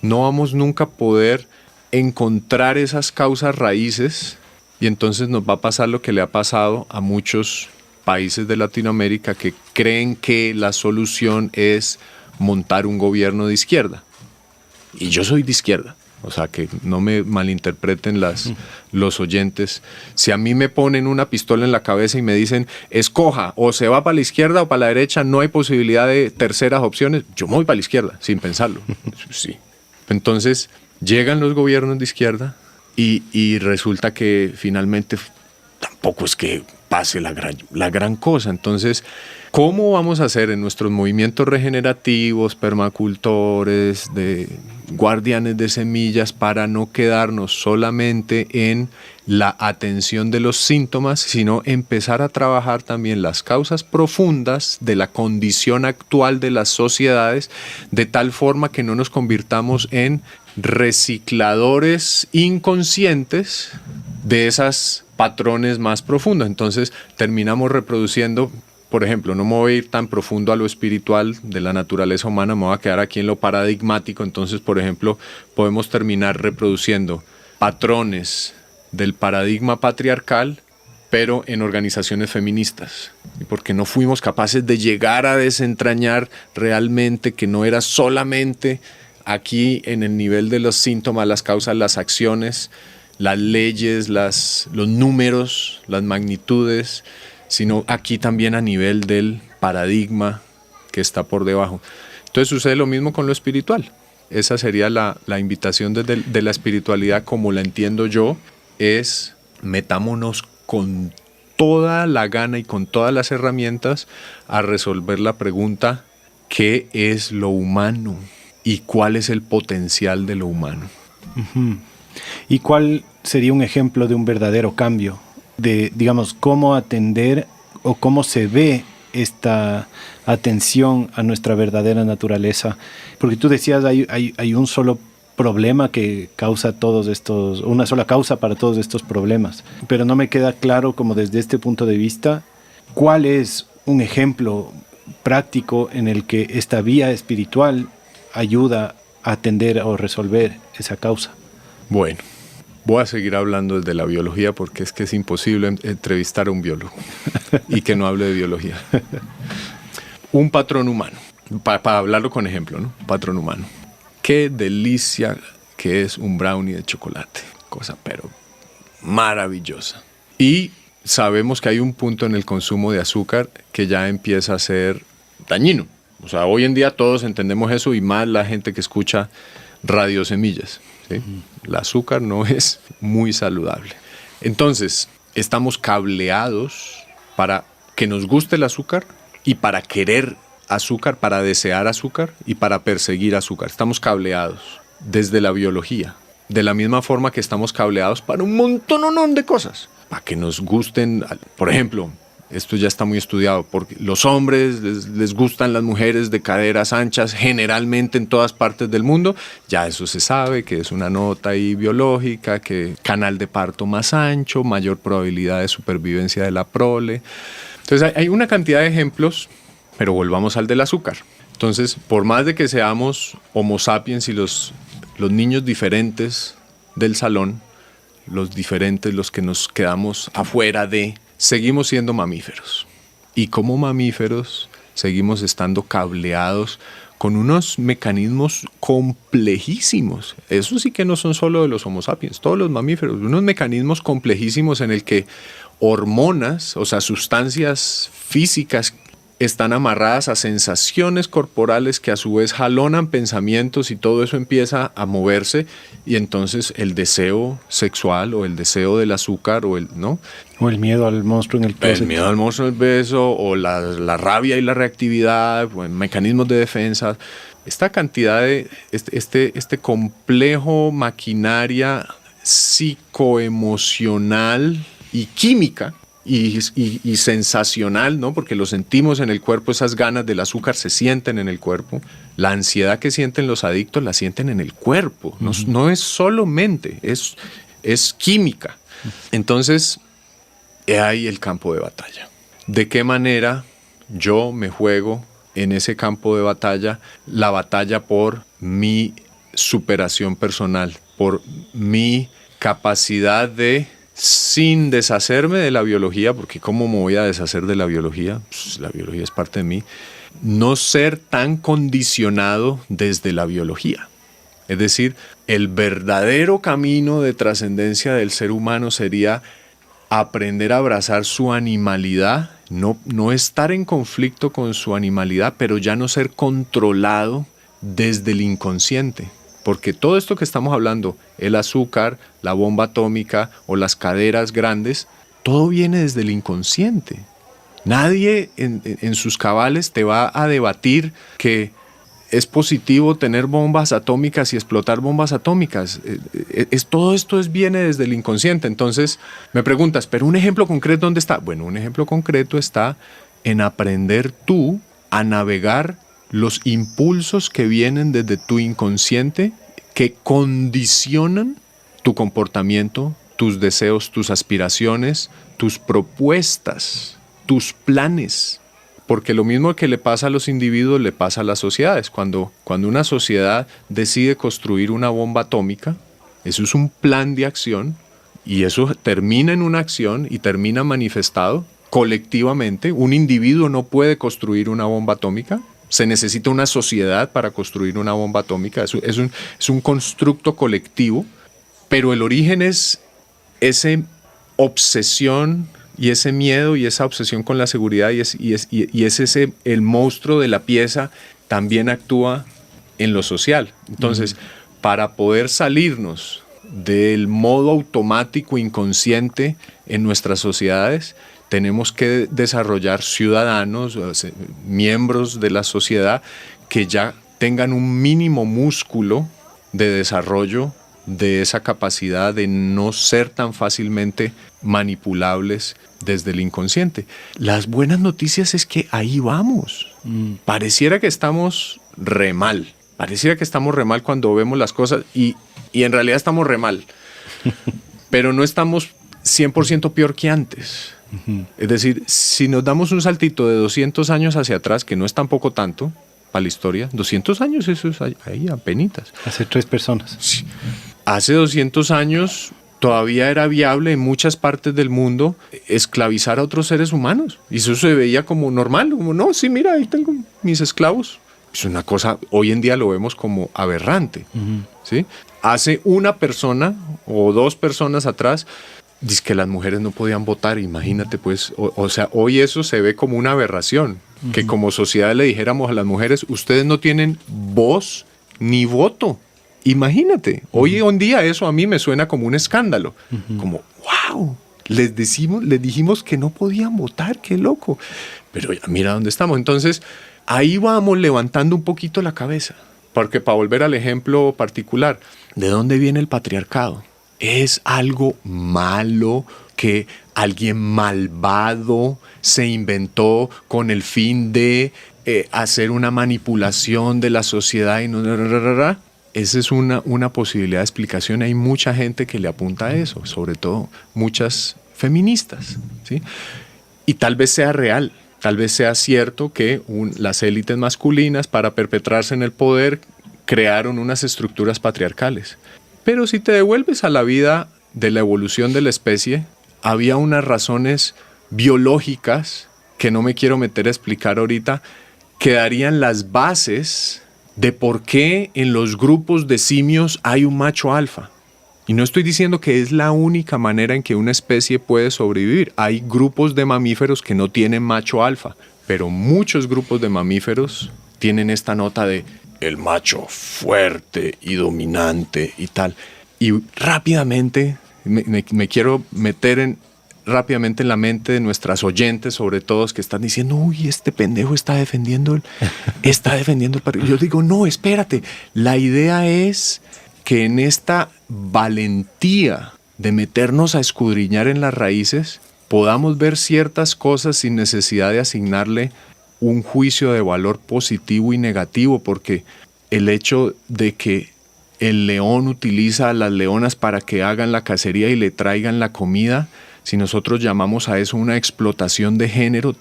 no vamos nunca a poder encontrar esas causas raíces y entonces nos va a pasar lo que le ha pasado a muchos países de Latinoamérica que creen que la solución es montar un gobierno de izquierda. Y yo soy de izquierda, o sea, que no me malinterpreten los oyentes. Si a mí me ponen una pistola en la cabeza y me dicen, escoja, o se va para la izquierda o para la derecha, no hay posibilidad de terceras opciones, yo me voy para la izquierda, sin pensarlo. Sí. Entonces, llegan los gobiernos de izquierda y resulta que finalmente tampoco es que pase la gran cosa. Entonces, ¿cómo vamos a hacer en nuestros movimientos regenerativos, permacultores, de guardianes de semillas, para no quedarnos solamente en la atención de los síntomas, sino empezar a trabajar también las causas profundas de la condición actual de las sociedades, de tal forma que no nos convirtamos en recicladores inconscientes de esas patrones más profundos? Entonces terminamos reproduciendo, por ejemplo, no me voy a ir tan profundo a lo espiritual de la naturaleza humana, me voy a quedar aquí en lo paradigmático. Entonces, por ejemplo, podemos terminar reproduciendo patrones del paradigma patriarcal, pero en organizaciones feministas, porque no fuimos capaces de llegar a desentrañar realmente que no era solamente aquí en el nivel de los síntomas, las causas, las acciones, las leyes, los números, las magnitudes, sino aquí también a nivel del paradigma que está por debajo. Entonces sucede lo mismo con lo espiritual. Esa sería la invitación de la espiritualidad, como la entiendo yo, es metámonos con toda la gana y con todas las herramientas a resolver la pregunta: ¿qué es lo humano? ¿Y cuál es el potencial de lo humano? Uh-huh. ¿Y cuál sería un ejemplo de un verdadero cambio? De, digamos, cómo atender o cómo se ve esta atención a nuestra verdadera naturaleza. Porque tú decías, hay un solo problema que causa todos estos, una sola causa para todos estos problemas. Pero no me queda claro, como desde este punto de vista, cuál es un ejemplo práctico en el que esta vía espiritual ayuda a atender o resolver esa causa. Bueno, voy a seguir hablando desde la biología, porque es que es imposible entrevistar a un biólogo y que no hable de biología. Un patrón humano, para hablarlo con ejemplo, ¿no? Patrón humano. Qué delicia que es un brownie de chocolate. Cosa pero maravillosa. Y sabemos que hay un punto en el consumo de azúcar que ya empieza a ser dañino. O sea, hoy en día todos entendemos eso, y más la gente que escucha Radio Semillas, ¿sí? El azúcar no es muy saludable. Entonces, estamos cableados para que nos guste el azúcar y para querer azúcar, para desear azúcar y para perseguir azúcar. Estamos cableados desde la biología, de la misma forma que estamos cableados para un montón de cosas. Para que nos gusten, por ejemplo, esto ya está muy estudiado, porque los hombres les gustan las mujeres de caderas anchas, generalmente en todas partes del mundo. Ya eso se sabe, que es una nota ahí biológica, que canal de parto más ancho, mayor probabilidad de supervivencia de la prole. Entonces hay una cantidad de ejemplos, pero volvamos al del azúcar. Entonces, por más de que seamos Homo sapiens y los niños diferentes del salón, los diferentes, los que nos quedamos afuera de... seguimos siendo mamíferos, y como mamíferos seguimos estando cableados con unos mecanismos complejísimos. Eso sí que no son solo de los Homo sapiens, todos los mamíferos, unos mecanismos complejísimos en el que hormonas, o sea, sustancias físicas, están amarradas a sensaciones corporales que a su vez jalonan pensamientos, y todo eso empieza a moverse, y entonces el deseo sexual o el deseo del azúcar o el miedo al monstruo en el beso. El miedo al monstruo en el beso, o la rabia y la reactividad, mecanismos de defensa. Esta cantidad de este complejo maquinaria psicoemocional y química y sensacional, ¿no? Porque lo sentimos en el cuerpo, esas ganas del azúcar se sienten en el cuerpo. La ansiedad que sienten los adictos la sienten en el cuerpo. No es solo mente, es química. Entonces, hay el campo de batalla. ¿De qué manera yo me juego en ese campo de batalla? La batalla por mi superación personal, por mi capacidad de, sin deshacerme de la biología, porque ¿cómo me voy a deshacer de la biología? Pues la biología es parte de mí. No ser tan condicionado desde la biología. Es decir, el verdadero camino de trascendencia del ser humano sería aprender a abrazar su animalidad, no estar en conflicto con su animalidad, pero ya no ser controlado desde el inconsciente. Porque todo esto que estamos hablando, el azúcar, la bomba atómica o las caderas grandes, todo viene desde el inconsciente. Nadie en sus cabales te va a debatir que es positivo tener bombas atómicas y explotar bombas atómicas. Todo esto viene desde el inconsciente. Entonces me preguntas, ¿pero un ejemplo concreto dónde está? Bueno, un ejemplo concreto está en aprender tú a navegar los impulsos que vienen desde tu inconsciente, que condicionan tu comportamiento, tus deseos, tus aspiraciones, tus propuestas, tus planes. Porque lo mismo que le pasa a los individuos, le pasa a las sociedades. Cuando una sociedad decide construir una bomba atómica, eso es un plan de acción, y eso termina en una acción y termina manifestado colectivamente. Un individuo no puede construir una bomba atómica. Se necesita una sociedad para construir una bomba atómica. Es un constructo colectivo, pero el origen es esa obsesión y ese miedo y esa obsesión con la seguridad, y es ese el monstruo de la pieza también actúa en lo social. Entonces, para poder salirnos del modo automático inconsciente en nuestras sociedades, tenemos que desarrollar ciudadanos, miembros de la sociedad que ya tengan un mínimo músculo de desarrollo de esa capacidad de no ser tan fácilmente manipulables desde el inconsciente. Las buenas noticias es que ahí vamos. Pareciera que estamos re mal. Pareciera que estamos re mal cuando vemos las cosas y en realidad estamos re mal. Pero no estamos 100% peor que antes. Es decir, si nos damos un saltito de 200 años hacia atrás, que no es tampoco tanto para la historia, 200 años, eso es ahí apenitas. Hace 3 personas. Sí. Hace 200 años todavía era viable en muchas partes del mundo esclavizar a otros seres humanos. Y eso se veía como normal, como no, sí, mira, ahí tengo mis esclavos. Es una cosa, hoy en día lo vemos como aberrante. ¿Sí? Hace una persona o 2 personas atrás, dice que las mujeres no podían votar, imagínate pues, o sea, hoy eso se ve como una aberración, que como sociedad le dijéramos a las mujeres, ustedes no tienen voz ni voto. Imagínate, hoy en día eso a mí me suena como un escándalo, como wow, les dijimos que no podían votar, qué loco, pero ya mira dónde estamos. Entonces ahí vamos levantando un poquito la cabeza, porque para volver al ejemplo particular, ¿de dónde viene el patriarcado? ¿Es algo malo que alguien malvado se inventó con el fin de hacer una manipulación de la sociedad? Esa es una posibilidad de explicación. Hay mucha gente que le apunta a eso, sobre todo muchas feministas, ¿sí? Y tal vez sea real, tal vez sea cierto que las élites masculinas, para perpetrarse en el poder, crearon unas estructuras patriarcales. Pero si te devuelves a la vida de la evolución de la especie, había unas razones biológicas que no me quiero meter a explicar ahorita, que darían las bases de por qué en los grupos de simios hay un macho alfa. Y no estoy diciendo que es la única manera en que una especie puede sobrevivir. Hay grupos de mamíferos que no tienen macho alfa, pero muchos grupos de mamíferos tienen esta nota de el macho fuerte y dominante y tal. Y rápidamente, me quiero meter rápidamente en la mente de nuestras oyentes, sobre todo, que están diciendo, uy, este pendejo está defendiendo el perro. Yo digo, no, espérate. La idea es que en esta valentía de meternos a escudriñar en las raíces, podamos ver ciertas cosas sin necesidad de asignarle un juicio de valor positivo y negativo, porque el hecho de que el león utiliza a las leonas para que hagan la cacería y le traigan la comida, si nosotros llamamos a eso una explotación de género,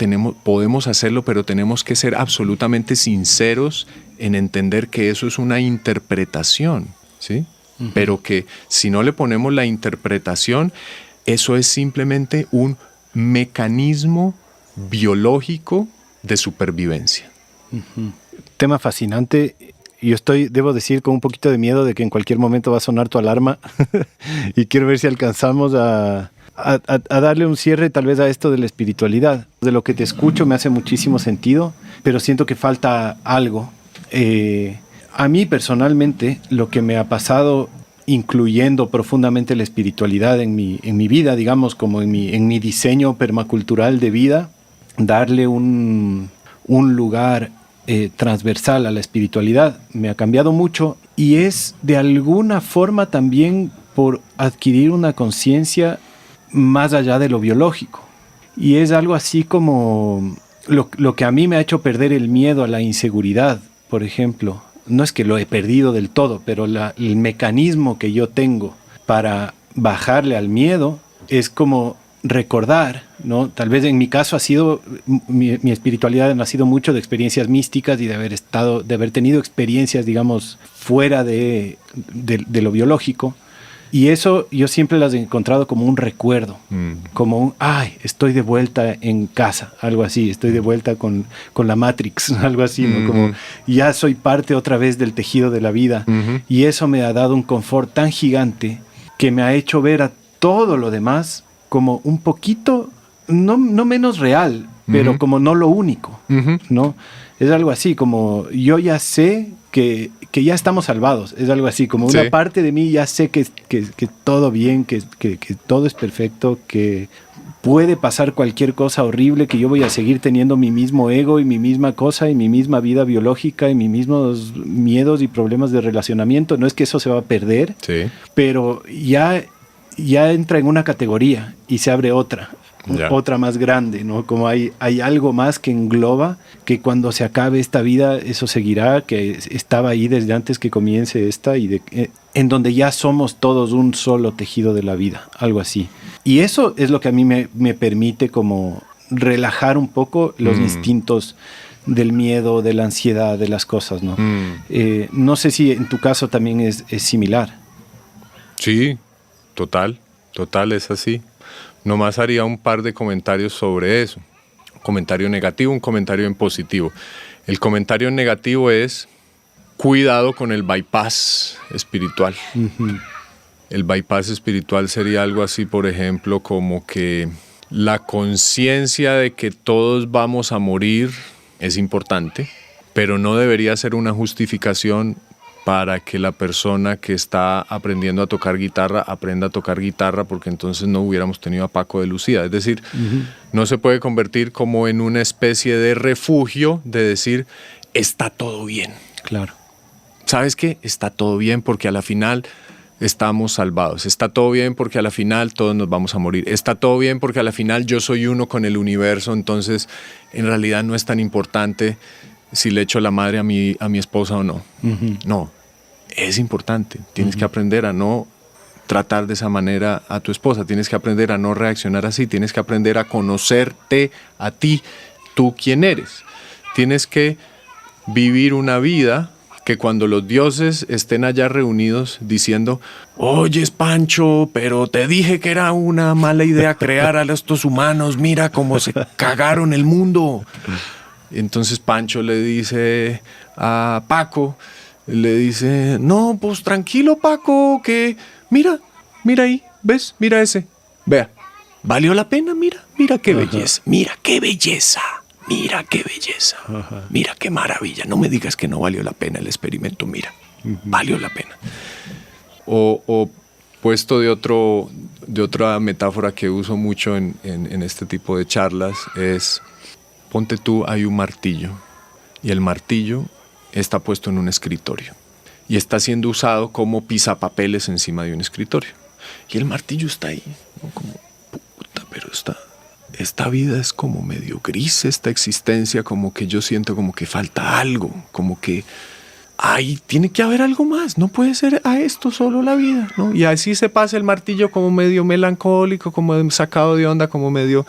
podemos hacerlo, pero tenemos que ser absolutamente sinceros en entender que eso es una interpretación, ¿sí? Pero que si no le ponemos la interpretación, eso es simplemente un mecanismo biológico de supervivencia. Tema fascinante. Yo debo decir, con un poquito de miedo de que en cualquier momento va a sonar tu alarma y quiero ver si alcanzamos a darle un cierre tal vez a esto de la espiritualidad. De lo que te escucho me hace muchísimo sentido, pero siento que falta algo. A mí personalmente lo que me ha pasado, incluyendo profundamente la espiritualidad en mi vida, digamos, como en mi diseño permacultural de vida, darle un lugar transversal a la espiritualidad me ha cambiado mucho, y es de alguna forma también por adquirir una conciencia más allá de lo biológico. Y es algo así como lo que a mí me ha hecho perder el miedo a la inseguridad, por ejemplo. No es que lo he perdido del todo, pero el mecanismo que yo tengo para bajarle al miedo es como recordar, ¿no? Tal vez en mi caso mi espiritualidad ha nacido mucho de experiencias místicas y de haber tenido experiencias, digamos, fuera de lo biológico. Y eso yo siempre las he encontrado como un recuerdo, como estoy de vuelta en casa, algo así, estoy de vuelta con la Matrix, algo así, ¿no? Como ya soy parte otra vez del tejido de la vida. Y eso me ha dado un confort tan gigante que me ha hecho ver a todo lo demás como un poquito, no menos real, pero como no lo único, ¿no? es algo así, como yo ya sé que ya estamos salvados. Es algo así, como una parte de mí ya sé que todo bien, que todo es perfecto, que puede pasar cualquier cosa horrible, que yo voy a seguir teniendo mi mismo ego y mi misma cosa y mi misma vida biológica y mis mismos miedos y problemas de relacionamiento. No es que eso se va a perder, pero ya entra en una categoría y se abre otra más grande, ¿no? Como hay algo más que engloba, que cuando se acabe esta vida eso seguirá, que estaba ahí desde antes que comience esta, en donde ya somos todos un solo tejido de la vida, algo así. Y eso es lo que a mí me permite como relajar un poco los instintos del miedo, de la ansiedad, de las cosas, ¿no? No sé si en tu caso también es similar. Sí, total es así. Nomás haría un par de comentarios sobre eso. Un comentario negativo, un comentario en positivo. El comentario negativo es: cuidado con el bypass espiritual. Uh-huh. El bypass espiritual sería algo así, por ejemplo, como que la conciencia de que todos vamos a morir es importante, pero no debería ser una justificación para que la persona que está aprendiendo a tocar guitarra aprenda a tocar guitarra, porque entonces no hubiéramos tenido a Paco de Lucía. Es decir, no se puede convertir como en una especie de refugio de decir, está todo bien. Claro. ¿Sabes qué? Está todo bien porque a la final estamos salvados. Está todo bien porque a la final todos nos vamos a morir. Está todo bien porque a la final yo soy uno con el universo, entonces en realidad no es tan importante si le echo la madre a mi esposa o no. Uh-huh. No, es importante. Tienes que aprender a no tratar de esa manera a tu esposa. Tienes que aprender a no reaccionar así. Tienes que aprender a conocerte a ti, tú quién eres. Tienes que vivir una vida que cuando los dioses estén allá reunidos diciendo, oyes Pancho, pero te dije que era una mala idea crear a estos humanos, mira cómo se cagaron el mundo. Entonces Pancho le dice a Paco, le dice, no, pues tranquilo Paco, que mira ahí, ¿ves? Mira ese, vea, ¿valió la pena? Mira qué belleza, mira qué belleza, mira qué belleza, mira qué maravilla, no me digas que no valió la pena el experimento, mira, valió la pena. O puesto de otra metáfora que uso mucho en este tipo de charlas es, ponte tú, hay un martillo y el martillo está puesto en un escritorio y está siendo usado como pisapapeles encima de un escritorio. Y el martillo está ahí, ¿no? Como, puta, pero esta vida es como medio gris, esta existencia, como que yo siento como que falta algo, como que tiene que haber algo más, no puede ser a esto solo la vida, ¿no? Y así se pasa el martillo como medio melancólico, como sacado de onda, como medio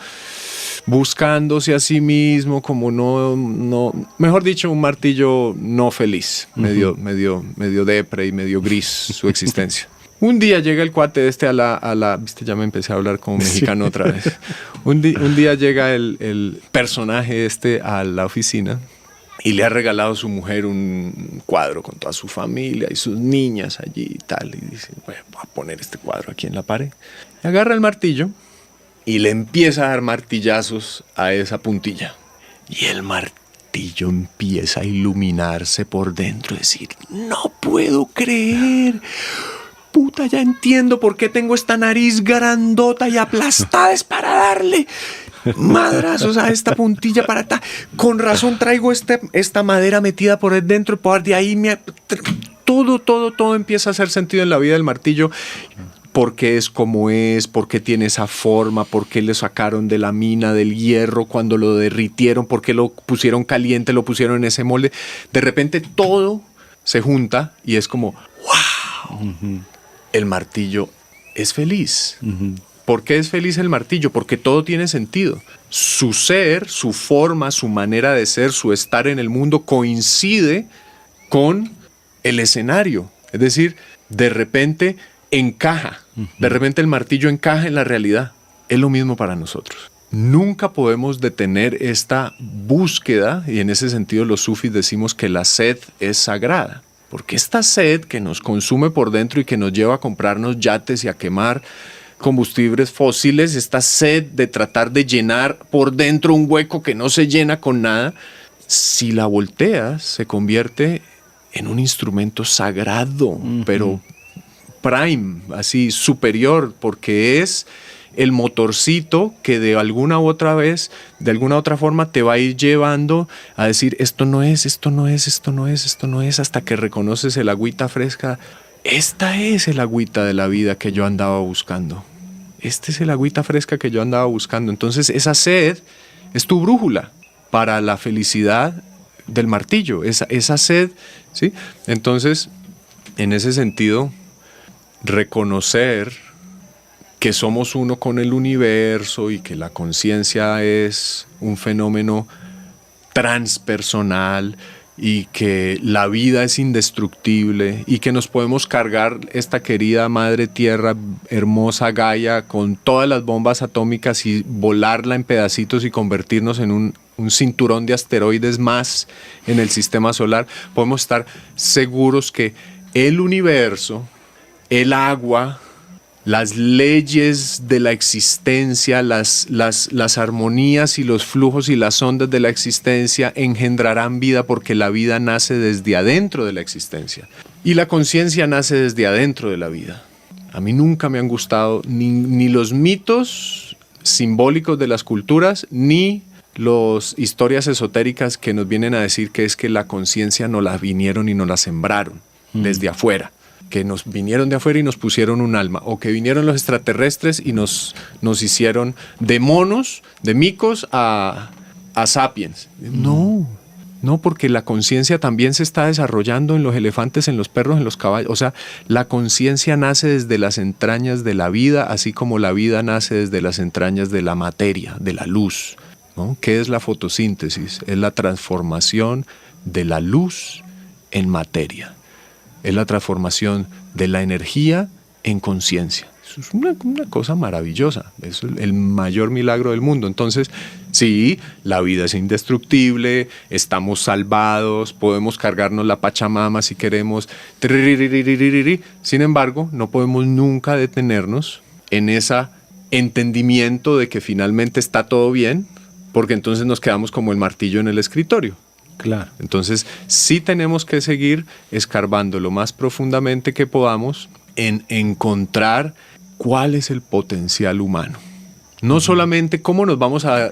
buscándose a sí mismo, como no, mejor dicho, un martillo no feliz, medio depre y medio gris su existencia. Un día llega el cuate a la viste, ya me empecé a hablar como mexicano otra vez. Un día llega el personaje a la oficina y le ha regalado a su mujer un cuadro con toda su familia y sus niñas allí y tal. Y dice, voy a poner este cuadro aquí en la pared. Y agarra el martillo y le empieza a dar martillazos a esa puntilla. Y el martillo empieza a iluminarse por dentro, decir, no puedo creer. Puta, ya entiendo por qué tengo esta nariz grandota y aplastada, es para darle madrazos a esta puntilla para con razón traigo esta madera metida por dentro, por de ahí todo empieza a hacer sentido en la vida del martillo. ¿Por qué es como es? ¿Por qué tiene esa forma? ¿Por qué le sacaron de la mina del hierro cuando lo derritieron? ¿Por qué lo pusieron caliente? ¿Lo pusieron en ese molde? De repente todo se junta y es como ¡wow! Uh-huh. El martillo es feliz. Uh-huh. ¿Por qué es feliz el martillo? Porque todo tiene sentido. Su ser, su forma, su manera de ser, su estar en el mundo coincide con el escenario. Es decir, de repente encaja. De repente el martillo encaja en la realidad. Es lo mismo para nosotros. Nunca podemos detener esta búsqueda, y en ese sentido los sufis decimos que la sed es sagrada. Porque esta sed que nos consume por dentro y que nos lleva a comprarnos yates y a quemar combustibles fósiles, esta sed de tratar de llenar por dentro un hueco que no se llena con nada, si la volteas, se convierte en un instrumento sagrado, pero prime, así superior, porque es el motorcito que de alguna u otra vez, de alguna otra forma te va a ir llevando a decir esto no es, esto no es, esto no es, esto no es, hasta que reconoces el agüita fresca. Esta es el agüita de la vida que yo andaba buscando. Este es el agüita fresca que yo andaba buscando. Entonces esa sed es tu brújula para la felicidad del martillo, esa sed, ¿sí? Entonces, en ese sentido, reconocer que somos uno con el universo y que la conciencia es un fenómeno transpersonal y que la vida es indestructible y que nos podemos cargar esta querida madre tierra, hermosa Gaia, con todas las bombas atómicas y volarla en pedacitos y convertirnos en un cinturón de asteroides más en el sistema solar, podemos estar seguros que el universo, el agua, las leyes de la existencia, las armonías y los flujos y las ondas de la existencia engendrarán vida, porque la vida nace desde adentro de la existencia y la conciencia nace desde adentro de la vida. A mí nunca me han gustado ni los mitos simbólicos de las culturas, ni las historias esotéricas que nos vienen a decir que es que la conciencia nos la vinieron y nos la sembraron desde afuera, que nos vinieron de afuera y nos pusieron un alma, o que vinieron los extraterrestres y nos hicieron de monos, de micos a sapiens. No, porque la conciencia también se está desarrollando en los elefantes, en los perros, en los caballos. O sea, la conciencia nace desde las entrañas de la vida, así como la vida nace desde las entrañas de la materia, de la luz, ¿no? ¿Qué es la fotosíntesis? Es la transformación de la luz en materia. Es la transformación de la energía en conciencia. Eso es una cosa maravillosa. Es el mayor milagro del mundo. Entonces, sí, la vida es indestructible, estamos salvados, podemos cargarnos la Pachamama si queremos. Sin embargo, no podemos nunca detenernos en ese entendimiento de que finalmente está todo bien, porque entonces nos quedamos como el martillo en el escritorio. Claro. Entonces, sí tenemos que seguir escarbando lo más profundamente que podamos en encontrar cuál es el potencial humano. No solamente cómo nos vamos a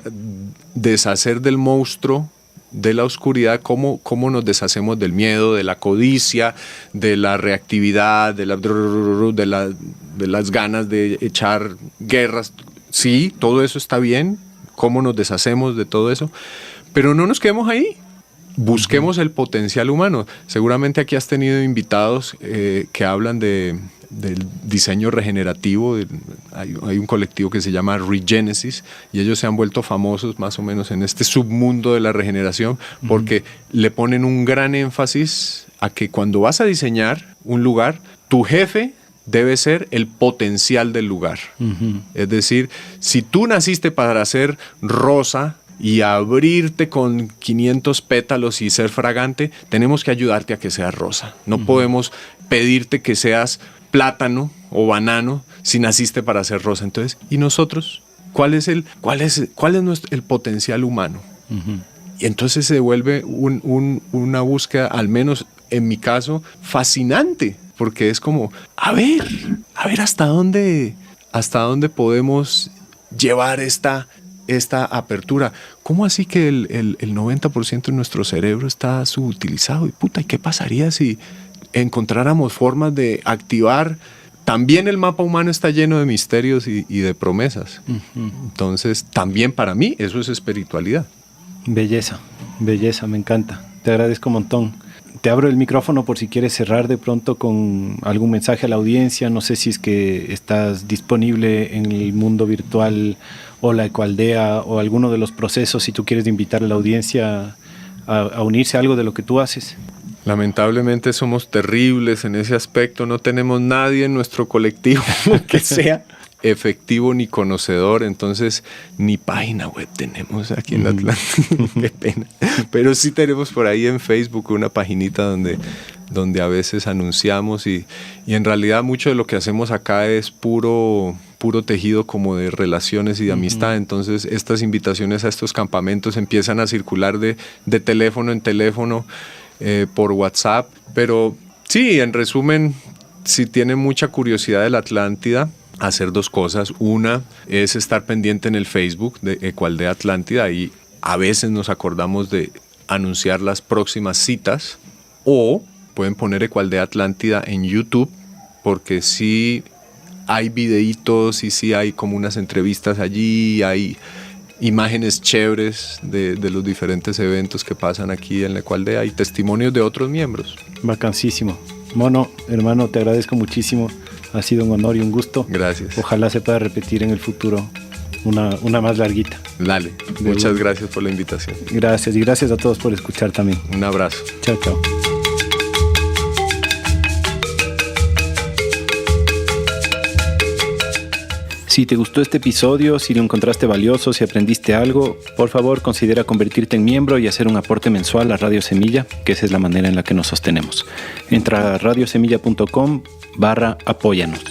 deshacer del monstruo de la oscuridad, cómo nos deshacemos del miedo, de la codicia, de la reactividad, de las ganas de echar guerras. Sí, todo eso está bien, cómo nos deshacemos de todo eso, pero no nos quedemos ahí. Busquemos el potencial humano. Seguramente aquí has tenido invitados que hablan del diseño regenerativo. Hay un colectivo que se llama Regenesis y ellos se han vuelto famosos más o menos en este submundo de la regeneración porque le ponen un gran énfasis a que cuando vas a diseñar un lugar, tu jefe debe ser el potencial del lugar. Es decir, si tú naciste para ser rosa y abrirte con 500 pétalos y ser fragante, tenemos que ayudarte a que seas rosa. No podemos pedirte que seas plátano o banano si naciste para ser rosa. Entonces, ¿y nosotros? ¿Cuál es el potencial humano? Y entonces se vuelve una búsqueda, al menos en mi caso, fascinante, porque es como, a ver hasta dónde podemos llevar esta apertura. ¿Cómo así que el 90% de nuestro cerebro está subutilizado? ¿Y qué pasaría si encontráramos formas de activar? También el mapa humano está lleno de misterios y de promesas. Entonces, también para mí eso es espiritualidad. Belleza, me encanta. Te agradezco un montón. Te abro el micrófono por si quieres cerrar de pronto con algún mensaje a la audiencia. No sé si es que estás disponible en el mundo virtual o la Ecoaldea o alguno de los procesos, si tú quieres invitar a la audiencia a unirse a algo de lo que tú haces. Lamentablemente somos terribles en ese aspecto. No tenemos nadie en nuestro colectivo que sea efectivo ni conocedor, entonces ni página web tenemos aquí en Atlanta. Qué pena. Pero sí tenemos por ahí en Facebook una paginita donde a veces anunciamos y en realidad mucho de lo que hacemos acá es puro puro tejido como de relaciones y de amistad. Entonces estas invitaciones a estos campamentos empiezan a circular de teléfono en teléfono, por WhatsApp. Pero sí, en resumen, si tienen mucha curiosidad de la Atlántida, hacer dos cosas. Una es estar pendiente en el Facebook de Ecualdea Atlántida, y a veces nos acordamos de anunciar las próximas citas, o pueden poner Ecualdea Atlántida en YouTube, porque sí hay videitos y sí hay como unas entrevistas allí, hay imágenes chéveres de los diferentes eventos que pasan aquí en la Ecualdea y testimonios de otros miembros. Bacanísimo. Mono, hermano, te agradezco muchísimo. Ha sido un honor y un gusto. Gracias. Ojalá se pueda repetir en el futuro una más larguita. Dale, muchas gracias por la invitación. Gracias, y gracias a todos por escuchar también. Un abrazo. Chao, chao. Si te gustó este episodio, si lo encontraste valioso, si aprendiste algo, por favor considera convertirte en miembro y hacer un aporte mensual a Radio Semilla, que esa es la manera en la que nos sostenemos. Entra a radiosemilla.com/apóyanos.